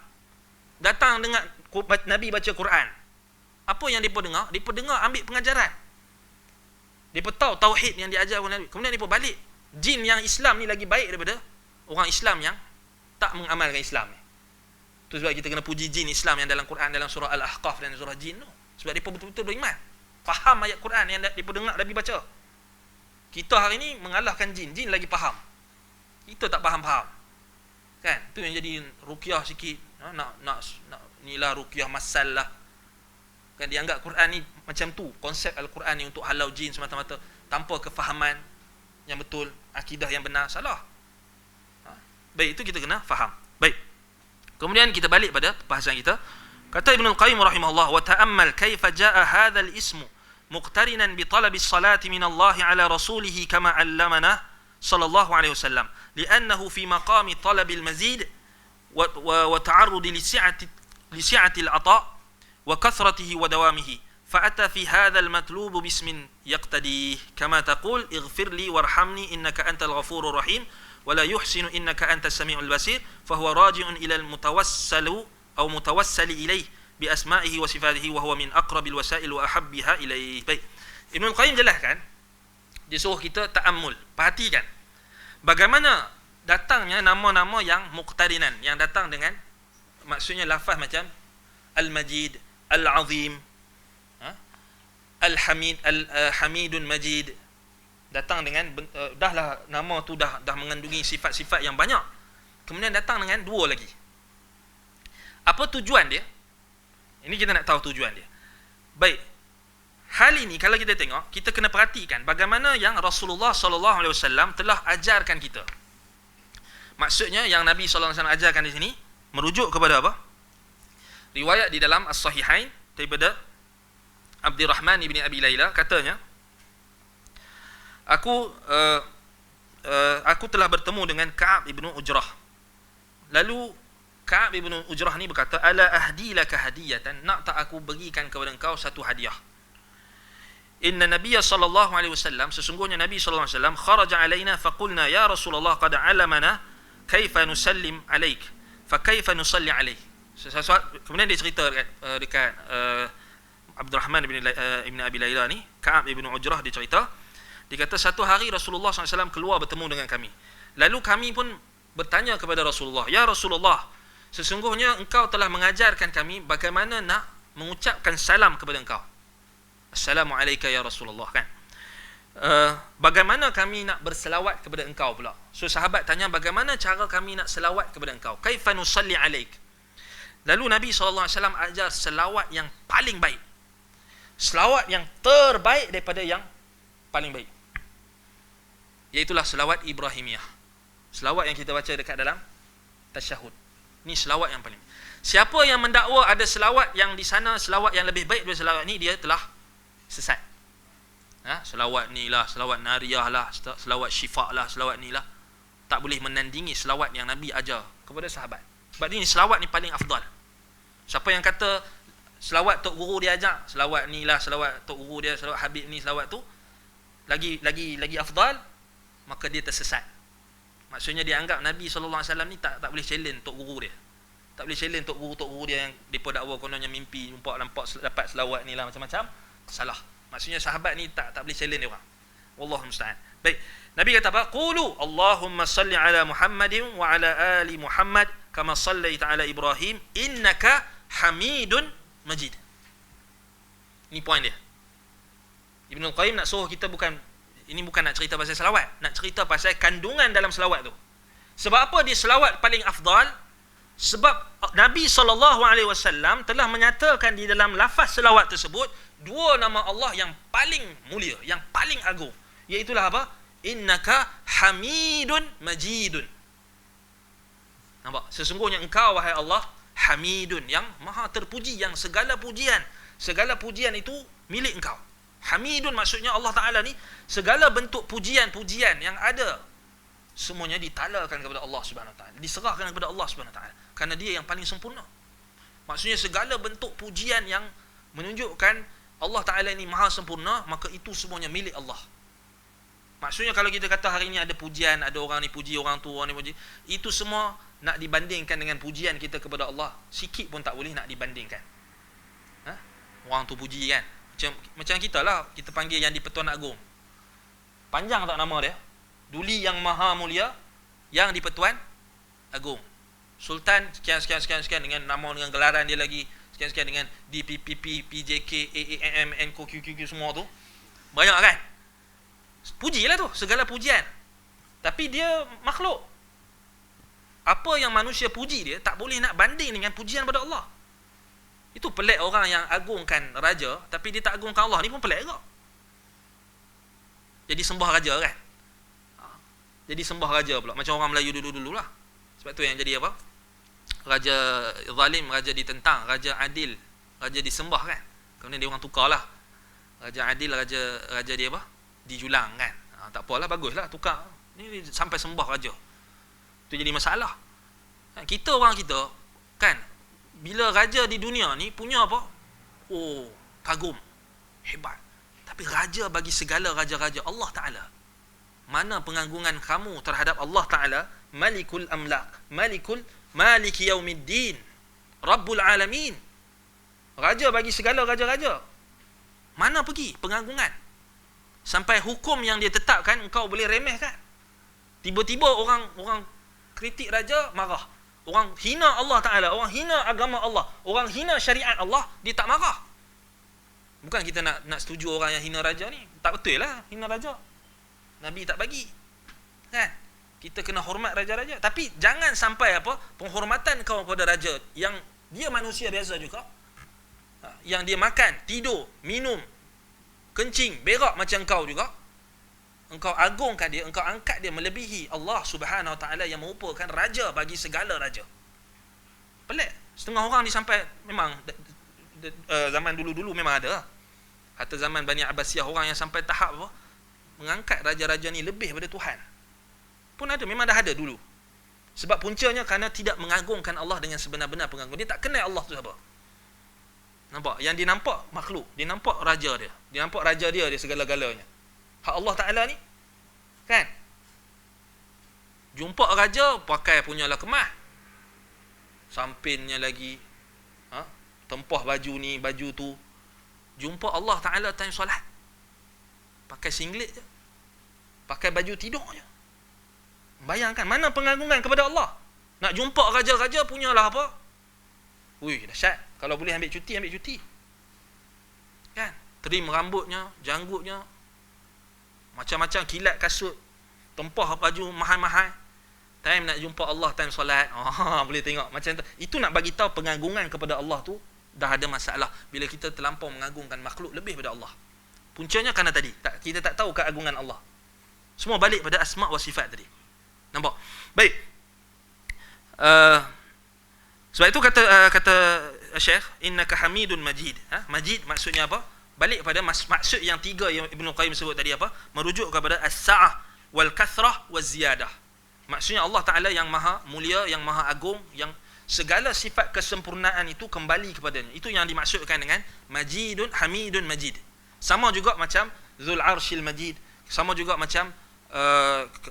Datang dengan Nabi baca Quran. Apa yang mereka dengar? Mereka dengar ambil pengajaran. Mereka tahu tauhid yang diajar oleh Nabi. Kemudian mereka balik. Jin yang Islam ni lagi baik daripada orang Islam yang tak mengamalkan Islam ni. Itu sebab kita kena puji jin Islam yang dalam Quran, dalam surah Al-Ahqaf dan surah Jin tu. Sebab mereka betul-betul beriman. Faham ayat Quran yang mereka dengar Nabi baca. Kita hari ni mengalahkan jin. Jin lagi faham. Kita tak faham-faham. Kan? Tu yang jadi ruqyah sikit. Nak inilah ruqyah masal lah. Kan dianggap Quran ni macam tu. Konsep Al-Quran ni untuk halau jin semata-mata tanpa kefahaman yang betul, akidah yang benar. Salah. Baik, itu kita kena faham. Baik. Kemudian kita balik pada bahasan kita. Kata Ibn Al-Qayyim rahimahullah, wa ta'ammal kaifa jaa hadzal ismu muqtarinan bi talabi as-salati min Allah ala rasulih kama 'allamana sallallahu alaihi wasallam, li'annahu fi maqami talab al-mazid wa ta'arrud li si'ati al-'ata' wa kathratihi wa dawamihi, فأتى في هذا المطلوب باسم يقتديه كما تقول اغفر لي وارحمني إنك أنت الغفور الرحيم ولا يحسن إنك أنت السميع البصير فهو راجع إلى المتوسل أو متوسل إليه بأسمائه وصفاته وهو من أقرب الوسائل وأحبها إليه. Baik. Ibn Al-Qayyim jelaskan, dia suruh kita ta'ammul, perhatikan bagaimana datangnya nama-nama yang muqtarinan, yang datang dengan maksudnya lafaz macam Al-Majid, Al-Azim, Al-Hamid, Al-Hamidun Majid, datang dengan dahlah nama tu dah mengandungi sifat-sifat yang banyak. Kemudian datang dengan dua lagi. Apa tujuan dia? Ini kita nak tahu tujuan dia. Baik. Hal ini kalau kita tengok, kita kena perhatikan bagaimana yang Rasulullah sallallahu alaihi wasallam telah ajarkan kita. Maksudnya yang Nabi sallallahu alaihi wasallam ajarkan di sini merujuk kepada apa? Riwayat di dalam As-Sahihain daripada Abdurrahman ibn Abi Layla, katanya, aku telah bertemu dengan Ka'ab ibn Ujrah. Lalu Ka'ab ibn Ujrah ni berkata, ala ahdi laka hadiyatan, nak tak aku berikan kepada engkau satu hadiah. Inna Nabiya sallallahu alaihi wasallam, sesungguhnya Nabi sallallahu alaihi wasallam, kharaja alaina faqulna ya Rasulullah qad alamana kaifa nusallim alaik fa kaifa nusalli alaik. Kemudian dia cerita dekat Abdurrahman ibn Abi Layla ni, Ka'ab ibn Ujrah, dia cerita, dia kata satu hari Rasulullah SAW keluar bertemu dengan kami. Lalu kami pun bertanya kepada Rasulullah, ya Rasulullah, sesungguhnya engkau telah mengajarkan kami bagaimana nak mengucapkan salam kepada engkau. Assalamualaikum ya Rasulullah, kan? Bagaimana kami nak berselawat kepada engkau pula? So sahabat tanya, bagaimana cara kami nak selawat kepada engkau? Kaifa nusalli alaik? Lalu Nabi SAW ajar selawat yang paling baik. Selawat yang terbaik daripada yang paling baik, iaitulah selawat Ibrahimiyah. Selawat yang kita baca dekat dalam tasyahud. Ni selawat yang paling. Siapa yang mendakwa ada selawat yang di sana, selawat yang lebih baik daripada selawat ni, dia telah sesat. Selawat ni lah, selawat nariyah lah, selawat syifa lah, selawat ni lah. Tak boleh menandingi selawat yang Nabi ajar kepada sahabat. Sebab ni selawat ni paling afdal. Siapa yang kata selawat tok guru dia ajar, selawat ni lah, selawat tok guru dia, selawat Habib ni, selawat tu lagi afdal, maka dia tersesat. Maksudnya dia anggap Nabi SAW ni tak boleh challenge tok guru dia. Tak boleh challenge tok guru dia yang depa dakwa kononnya mimpi nampak dapat selawat ni lah macam-macam. Salah. Maksudnya sahabat ni tak boleh challenge dia orang. Wallahu musta'an. Baik. Nabi kata apa? Qulu Allahumma salli ala Muhammadin wa ala ali Muhammad kama sallaita ala Ibrahim innaka Hamidun Majid. Ini poin dia. Ibnu Qayyim nak suruh kita bukan nak cerita pasal selawat, nak cerita pasal kandungan dalam selawat tu. Sebab apa dia selawat paling afdal? Sebab Nabi SAW telah menyatakan di dalam lafaz selawat tersebut dua nama Allah yang paling mulia, yang paling agung, iaitulah apa? Innaka Hamidun Majidun. Nampak? Sesungguhnya engkau wahai Allah Hamidun, yang maha terpuji, yang segala pujian itu milik engkau. Hamidun maksudnya Allah Ta'ala ni segala bentuk pujian-pujian yang ada semuanya ditalakan kepada Allah Subhanahu Wa Ta'ala, diserahkan kepada Allah Subhanahu Wa Ta'ala, kerana dia yang paling sempurna. Maksudnya segala bentuk pujian yang menunjukkan Allah Ta'ala ini maha sempurna, maka itu semuanya milik Allah. Maksudnya kalau kita kata hari ini ada pujian, ada orang ni puji orang tu, orang ni puji, itu semua nak dibandingkan dengan pujian kita kepada Allah, sikit pun tak boleh nak dibandingkan. Orang tu puji kan, macam kita lah, kita panggil yang di-Pertuan Agong, panjang tak nama dia? Duli Yang Maha Mulia Yang di-Pertuan Agong, Sultan sekian dengan nama, dengan gelaran dia lagi sekian dengan DPPP, PJK, AAM, NKO, QQQ semua tu. Banyak kan? Pujilah tu, segala pujian. Tapi dia makhluk. Apa yang manusia puji dia tak boleh nak banding dengan pujian pada Allah. Itu pelik orang yang agungkan raja tapi dia tak agungkan Allah, ni pun pelik juga. Jadi sembah raja kan? Jadi sembah raja pula, macam orang Melayu dulu-dulu lah. Sebab tu yang jadi apa? Raja zalim, raja ditentang, raja adil, raja disembah kan? Kemudian dia orang tukar lah. Raja adil, raja dia apa? Dijulang kan? Tak apalah, baguslah tukar. Ni sampai sembah raja. Itu jadi masalah. Kita orang kita kan, bila raja di dunia ni punya apa? Oh, kagum, hebat. Tapi raja bagi segala raja-raja Allah Ta'ala, mana pengagungan kamu terhadap Allah Ta'ala? Malikul Amlak, Maliki Yaumiddin, Rabbul Alamin. Raja bagi segala raja-raja. Mana pergi pengagungan? Sampai hukum yang dia tetapkan engkau boleh remehkan. Tiba-tiba orang kritik raja, marah. Orang hina Allah Ta'ala, orang hina agama Allah, orang hina syariat Allah, dia tak marah. Bukan kita nak setuju orang yang hina raja ni. Tak betul lah hina raja. Nabi tak bagi. Kan? Kita kena hormat raja-raja. Tapi jangan sampai apa? Penghormatan kau kepada raja yang dia manusia biasa juga. Yang dia makan, tidur, minum, kencing, berak macam kau juga. Engkau agungkan dia, engkau angkat dia melebihi Allah Subhanahu Wa Ta'ala yang merupakan raja bagi segala raja. Pelik. Setengah orang ni sampai memang zaman dulu-dulu memang ada. Kata zaman Bani Abbasiyah, orang yang sampai tahap apa? Mengangkat raja-raja ni lebih daripada Tuhan. Pun ada, memang dah ada dulu. Sebab puncanya kerana tidak mengagungkan Allah dengan sebenar-benar pengagung. Dia tak kenal Allah tu siapa. Nampak? Yang dia nampak makhluk, dia nampak raja dia. Dia nampak raja dia segala-galanya. Hak Allah Ta'ala ni kan, jumpa raja pakai punyalah kemah, sampinnya lagi tempah baju ni baju tu. Jumpa Allah Ta'ala time solat pakai singlet je, pakai baju tidur je. Bayangkan mana pengagungan kepada Allah. Nak jumpa raja-raja punyalah apa? Ui, dahsyat. Kalau boleh ambil cuti kan. Trim rambutnya, janggutnya, macam-macam, kilat kasut, tempah baju mahal-mahal. Time nak jumpa Allah, time solat, boleh tengok macam tu. Itu nak bagi tahu pengagungan kepada Allah tu dah ada masalah bila kita terlampau mengagungkan makhluk lebih daripada Allah. Puncanya kerana tadi kita tak tahu keagungan Allah. Semua balik pada asma' wa sifat tadi. Nampak? Baik. Sebab itu kata Syekh, innaka Hamidun Majid. Majid maksudnya apa? balik pada maksud yang tiga yang Ibnu Qayyim sebut tadi apa? Merujuk kepada as-sa'ah wal kathrah waz ziyadah. Maksudnya Allah Taala yang maha mulia, yang maha agung, yang segala sifat kesempurnaan itu kembali kepadanya. Itu yang dimaksudkan dengan Majidun Hamidun Majid. Sama juga macam Dzul Arsyil Majid. Sama juga macam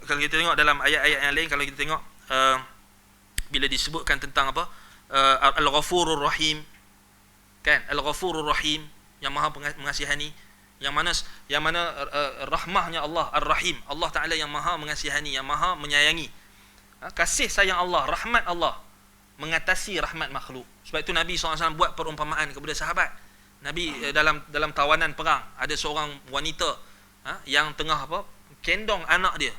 kalau kita tengok dalam ayat-ayat yang lain, kalau kita tengok bila disebutkan tentang apa, Al-Ghafurur Rahim, kan, Al-Ghafurur Rahim, yang maha mengasihani, yang mana rahmahnya Allah Ar-Rahim, Allah Taala yang maha mengasihani, yang maha menyayangi. Kasih sayang Allah, rahmat Allah mengatasi rahmat makhluk. Sebab itu Nabi SAW buat perumpamaan kepada sahabat. Nabi dalam tawanan perang, ada seorang wanita yang tengah kendong anak dia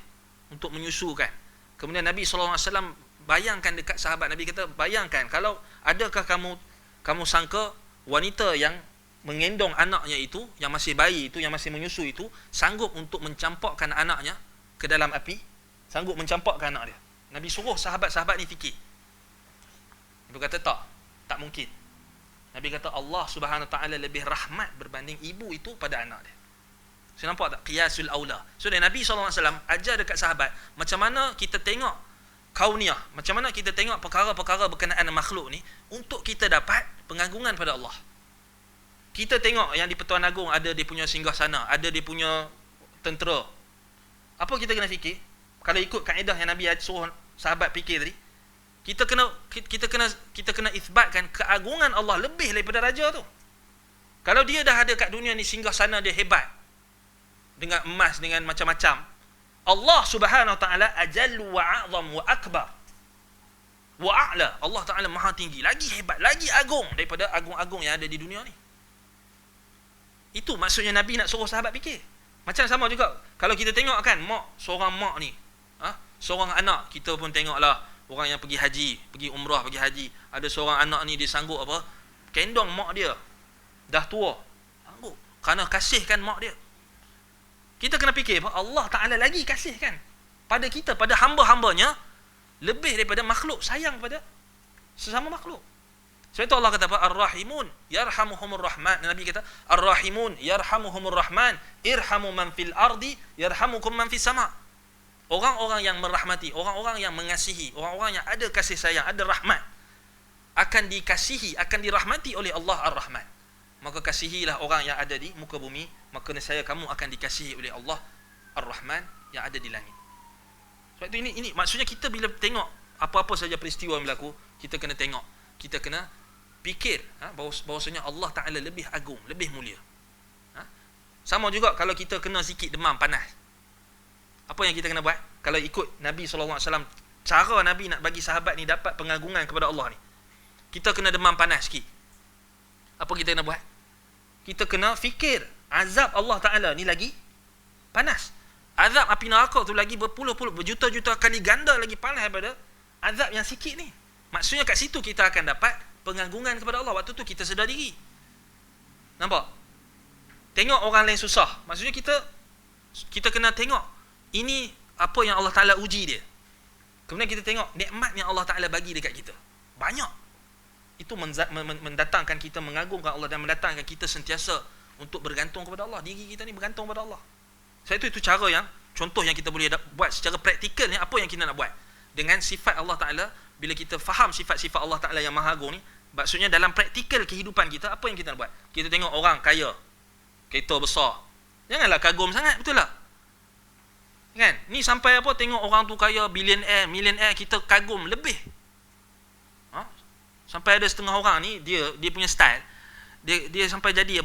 untuk menyusukan. Kemudian Nabi SAW bayangkan dekat sahabat, Nabi kata, bayangkan kalau adakah kamu sangka wanita yang mengendong anaknya itu, yang masih bayi itu, yang masih menyusu itu, sanggup untuk mencampakkan anaknya ke dalam api? Sanggup mencampakkan anak dia? Nabi suruh sahabat-sahabat ni fikir. Nabi kata tak mungkin. Nabi kata Allah Subhanahu Taala lebih rahmat berbanding ibu itu pada anak dia. Saya nampak tak qiyasul aula. So Nabi SAW ajar dekat sahabat macam mana kita tengok kauniyah, macam mana kita tengok perkara-perkara berkenaan makhluk ni untuk kita dapat pengagungan pada Allah. Kita tengok yang di Pertuan Agong ada dia punya singgahsana, ada dia punya tentera. Apa kita kena fikir? Kalau ikut kaedah yang Nabi suruh sahabat fikir tadi, kita kena isbatkan keagungan Allah lebih daripada raja tu. Kalau dia dah ada kat dunia ni singgahsana dia hebat, dengan emas, dengan macam-macam, Allah Subhanahu Taala ajallu wa a'zam wa akbar wa a'la. Allah Taala maha tinggi, lagi hebat, lagi agung daripada agung-agung yang ada di dunia ni. Itu maksudnya Nabi nak suruh sahabat fikir. Macam sama juga kalau kita tengok kan seorang mak ni, seorang anak, kita pun tengoklah orang yang pergi haji, pergi umrah, pergi haji, ada seorang anak ni dia sanggup kendong mak dia, dah tua, sanggup kerana kasihkan mak dia. Kita kena fikir Allah Ta'ala lagi kasihkan pada kita, pada hamba-hambanya, lebih daripada makhluk sayang pada sesama makhluk. Sebab itu Allah kata apa? Ar-Rahimun yarhamuhumur Rahman. Nabi kata Ar-Rahimun yarhamuhumur Rahman irhamu man fil ardi yarhamukum man fis sama. Orang-orang yang merahmati, orang-orang yang mengasihi, orang-orang yang ada kasih sayang, ada rahmat, akan dikasihi, akan dirahmati oleh Allah Ar-Rahman. Maka kasihilah orang yang ada di muka bumi, maka nescaya kamu akan dikasihi oleh Allah Ar-Rahman yang ada di langit. Sebab itu ini maksudnya kita bila tengok apa-apa saja peristiwa yang berlaku, kita kena tengok, kita kena fikir bahawasanya Allah Ta'ala lebih agung, lebih mulia. Sama juga kalau kita kena sikit demam panas, apa yang kita kena buat? Kalau ikut Nabi SAW, cara Nabi nak bagi sahabat ni dapat pengagungan kepada Allah ni, kita kena demam panas sikit. Apa kita kena buat? Kita kena fikir azab Allah Ta'ala ni lagi panas. Azab api neraka tu lagi berpuluh-puluh, berjuta-juta kali ganda lagi panas daripada azab yang sikit ni. Maksudnya kat situ kita akan dapat pengagungan kepada Allah. Waktu tu kita sedar diri. Nampak? Tengok orang lain susah. Maksudnya kita kena tengok ini apa yang Allah Ta'ala uji dia. Kemudian kita tengok nikmat yang Allah Ta'ala bagi dekat kita. Banyak. Itu mendatangkan kita mengagungkan Allah dan mendatangkan kita sentiasa untuk bergantung kepada Allah. Diri kita ni bergantung kepada Allah. Sebab itu cara yang, contoh yang kita boleh buat secara praktikal ni, apa yang kita nak buat dengan sifat Allah Ta'ala. Bila kita faham sifat-sifat Allah Ta'ala yang maha agung ni, maksudnya dalam praktikal kehidupan kita, apa yang kita nak buat? Kita tengok orang kaya, kereta besar, janganlah kagum sangat, betul tak? Kan? Ni sampai tengok orang tu kaya, millionaire, kita kagum lebih. Sampai ada setengah orang ni, dia punya style, dia sampai jadi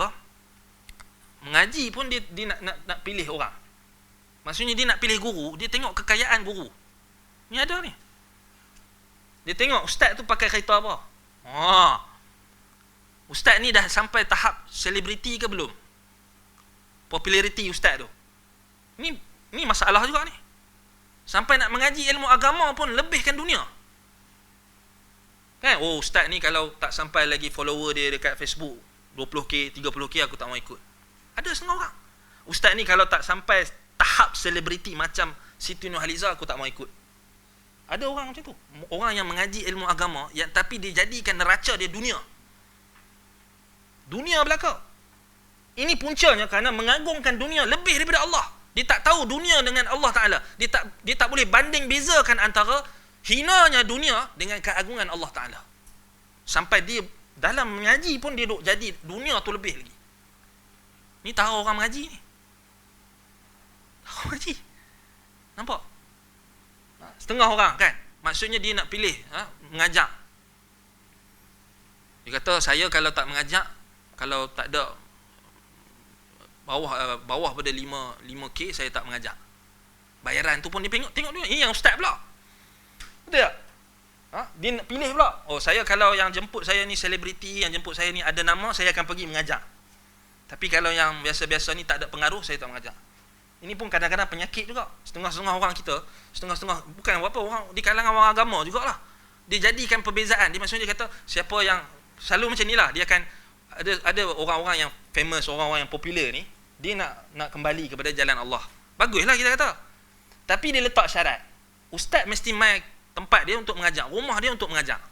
mengaji pun dia nak pilih orang. Maksudnya dia nak pilih guru, dia tengok kekayaan guru. Ni ada ni. Dia tengok ustaz tu pakai kereta apa. Ustaz ni dah sampai tahap selebriti ke belum? Populariti ustaz tu. Ni masalah juga ni. Sampai nak mengaji ilmu agama pun lebihkan dunia. Kan? Ustaz ni kalau tak sampai lagi follower dia dekat Facebook 20k, 30k, aku tak mau ikut. Ada setengah orang. Ustaz ni kalau tak sampai tahap selebriti macam Siti Nurhaliza, aku tak mau ikut. Ada orang macam tu. Orang yang mengaji ilmu agama, tapi dia jadikan neraca dia dunia. Dunia belaka. Ini puncanya kerana mengagungkan dunia lebih daripada Allah. Dia tak tahu dunia dengan Allah Ta'ala. Dia tak boleh banding bezakan antara hinanya dunia dengan keagungan Allah Ta'ala. Sampai dia dalam mengaji pun dia duk jadi dunia tu lebih lagi. Ni tahu orang mengaji ni. Tahu mengaji. Nampak? Setengah orang kan. Maksudnya dia nak pilih mengajak. Dia kata saya kalau tak mengajak, kalau tak ada bawah pada 5K saya tak mengajak. Bayaran tu pun dia tengok dia. Ini yang ustaz pula. Betul tak? Dia nak pilih pula. Oh, saya kalau yang jemput saya ni selebriti, yang jemput saya ni ada nama, saya akan pergi mengajak. Tapi kalau yang biasa-biasa ni tak ada pengaruh, saya tak mengajak. Ini pun kadang-kadang penyakit juga. Setengah-setengah orang kita, setengah-setengah bukan apa orang di kalangan orang agama jugalah. Dia jadikan perbezaan. Dia maksudnya dia kata siapa yang selalu macam nilah, dia akan ada orang-orang yang famous, orang-orang yang popular ni, dia nak kembali kepada jalan Allah. Baguslah kita kata. Tapi dia letak syarat. Ustaz mesti mai tempat dia untuk mengajak, rumah dia untuk mengajak.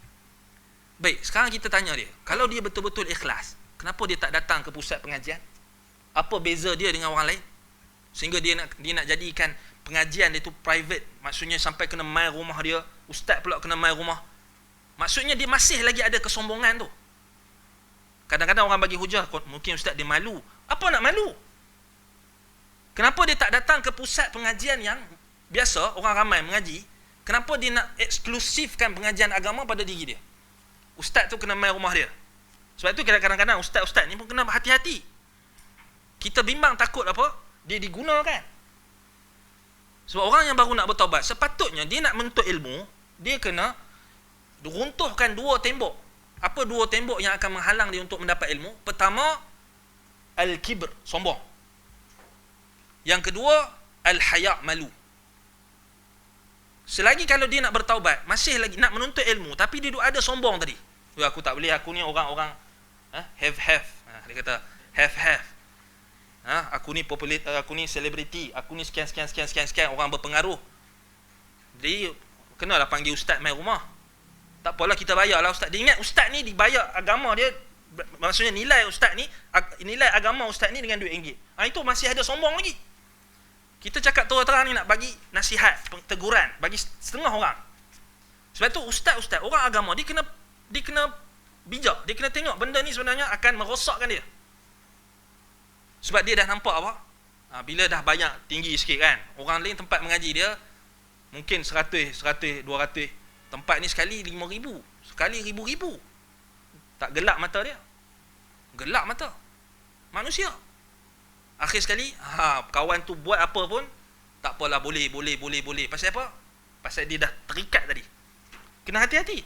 Baik, sekarang kita tanya dia, kalau dia betul-betul ikhlas, kenapa dia tak datang ke pusat pengajian? Apa beza dia dengan orang lain? Sehingga dia nak jadikan pengajian dia tu private, maksudnya sampai kena mai rumah dia, ustaz pula kena mai rumah. Maksudnya dia masih lagi ada kesombongan tu. Kadang-kadang orang bagi hujah, mungkin ustaz dia malu. Apa nak malu? Kenapa dia tak datang ke pusat pengajian yang biasa orang ramai mengaji? Kenapa dia nak eksklusifkan pengajian agama pada diri dia? Ustaz tu kena mai rumah dia. Sebab tu kadang-kadang ustaz-ustaz ni pun kena hati-hati. Kita bimbang takut apa? Dia digunakan. Sebab orang yang baru nak bertaubat, sepatutnya dia nak menuntut ilmu, dia kena runtuhkan dua tembok. Apa dua tembok yang akan menghalang dia untuk mendapat ilmu? Pertama, al-kibr, sombong. Yang kedua, al-haya', malu. Selagi kalau dia nak bertaubat, masih lagi nak menuntut ilmu, tapi dia ada sombong tadi. Aku tak boleh, aku ni orang-orang have. Dia kata have. Aku ni popular, aku ni selebriti, aku ni sekian orang berpengaruh. Jadi kenalah panggil ustaz mai rumah. Tak apalah, kita bayarlah ustaz. Dia ingat ustaz ni dibayar agama dia, maksudnya nilai ustaz ni, nilai agama ustaz ni dengan RM2. Itu masih ada sombong lagi. Kita cakap terang-terang ni nak bagi nasihat, teguran bagi setengah orang. Sebab tu ustaz-ustaz, orang agama, dia kena bijak, dia kena tengok benda ni sebenarnya akan merosakkan dia. Sebab dia dah nampak apa? Bila dah banyak tinggi sikit kan, orang lain tempat mengaji dia mungkin 100, 200. Tempat ni sekali 5,000, sekali 1,000. Tak gelap mata dia? Gelap mata manusia. Akhir sekali, kawan tu buat apa pun tak apalah, boleh. Pasal apa? Pasal dia dah terikat tadi. Kena hati-hati.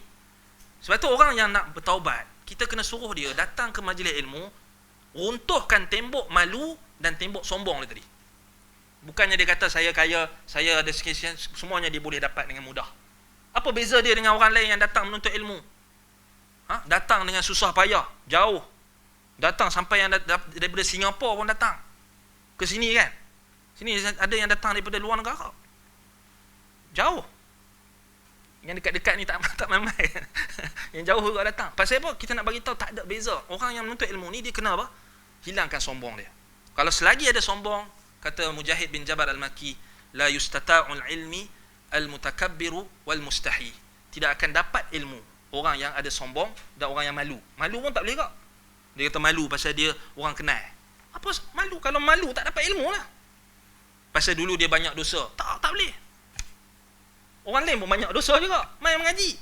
Sebab tu orang yang nak bertaubat, kita kena suruh dia datang ke majlis ilmu, runtuhkan tembok malu dan tembok sombong dia tadi. Bukannya dia kata saya kaya, saya ada sekian, semuanya dia boleh dapat dengan mudah. Apa beza dia dengan orang lain yang datang menuntut ilmu? Datang dengan susah payah, jauh. Datang sampai yang daripada Singapura pun datang ke sini kan. Sini ada yang datang daripada luar negara. Jauh. Yang dekat-dekat ni tak main-main. Yang jauh juga datang. Pasal apa? Kita nak bagi tahu tak ada beza. Orang yang menuntut ilmu ni dia kena apa? Hilangkan sombong dia. Kalau selagi ada sombong, kata Mujahid bin Jabar al-Makki, la yustata'ul ilmi al-mutakabbiru wal mustahi. Tidak akan dapat ilmu orang yang ada sombong dan orang yang malu. Malu pun tak boleh kak. Dia kata malu pasal dia orang kenal. Apa malu? Kalau malu tak dapat ilmu lah. Pasal dulu dia banyak dosa. Tak boleh. Orang lain pun banyak dosa juga. Mai mengaji.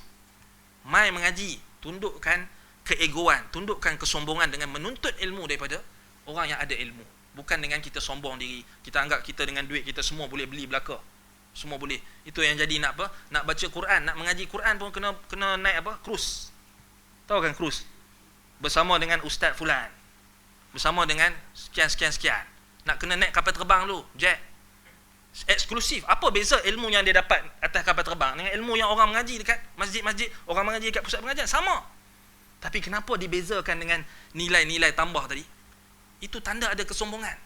Tundukkan keegoan, tundukkan kesombongan dengan menuntut ilmu daripada orang yang ada ilmu. Bukan dengan kita sombong diri. Kita anggap kita dengan duit kita semua boleh beli belaka. Semua boleh. Itu yang jadi nak apa? Nak baca Quran, nak mengaji Quran pun kena naik apa? Krus. Tahu kan krus? Bersama dengan ustaz fulan. Bersama dengan sekian. Nak kena naik kapal terbang dulu, jet. Eksklusif. Apa beza ilmu yang dia dapat atas kapal terbang dengan ilmu yang orang mengaji dekat masjid-masjid, orang mengaji dekat pusat pengajian? Sama. Tapi kenapa dibezakan dengan nilai-nilai tambah tadi? Itu tanda ada kesombongan.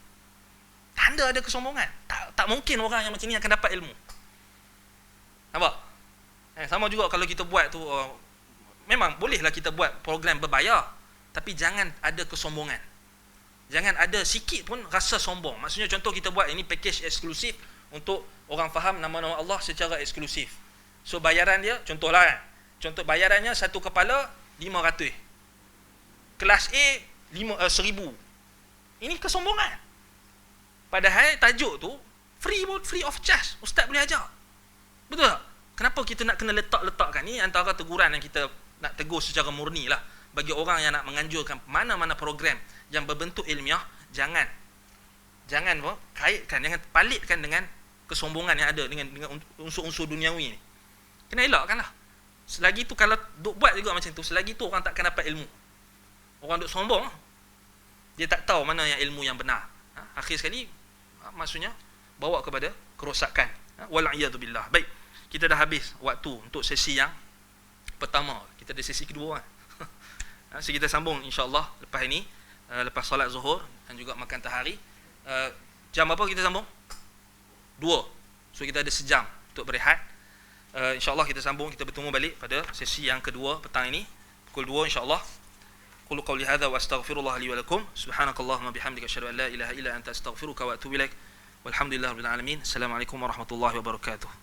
Tak mungkin orang yang macam ni akan dapat ilmu. Nampak? Sama juga kalau kita buat tu, memang bolehlah kita buat program berbayar, tapi jangan ada kesombongan. Jangan ada sikit pun rasa sombong. Maksudnya contoh kita buat ini package eksklusif untuk orang faham nama-nama Allah secara eksklusif. So bayaran dia, contohlah kan. Contoh bayarannya satu kepala 500. Kelas A 1000. Ini kesombongan. Padahal tajuk tu free of charge. Ustaz boleh ajar. Betul tak? Kenapa kita nak kena letak-letakkan ni antara teguran yang kita nak tegur secara murni lah bagi orang yang nak menganjurkan mana-mana program yang berbentuk ilmiah, jangan apa, kaitkan, jangan palitkan dengan kesombongan yang ada dengan unsur-unsur duniawi ni. Kena elakkan lah. Selagi tu kalau duk buat juga macam tu, selagi tu orang takkan dapat ilmu. Orang duk sombong, dia tak tahu mana yang ilmu yang benar. Akhir sekali maksudnya bawa kepada kerosakan. Wal'iyadzubillah. Baik, kita dah habis waktu untuk sesi yang pertama. Kita ada sesi kedua kan. So kita sambung insya-Allah lepas ini, lepas solat zuhur dan juga makan tahari. Jam apa kita sambung? 2. So kita ada sejam untuk berehat. InsyaAllah kita sambung, kita bertemu balik pada sesi yang kedua petang ini pukul 2 insyaAllah. Qulu qawli hadha wa astaghfirullah li wa lakum. Subhanakallahumma bihamdika asyhadu an la ilaha illa anta astaghfiruka wa atubu ilaik. Walhamdulillahirabbil alamin. Assalamualaikum warahmatullahi wabarakatuh.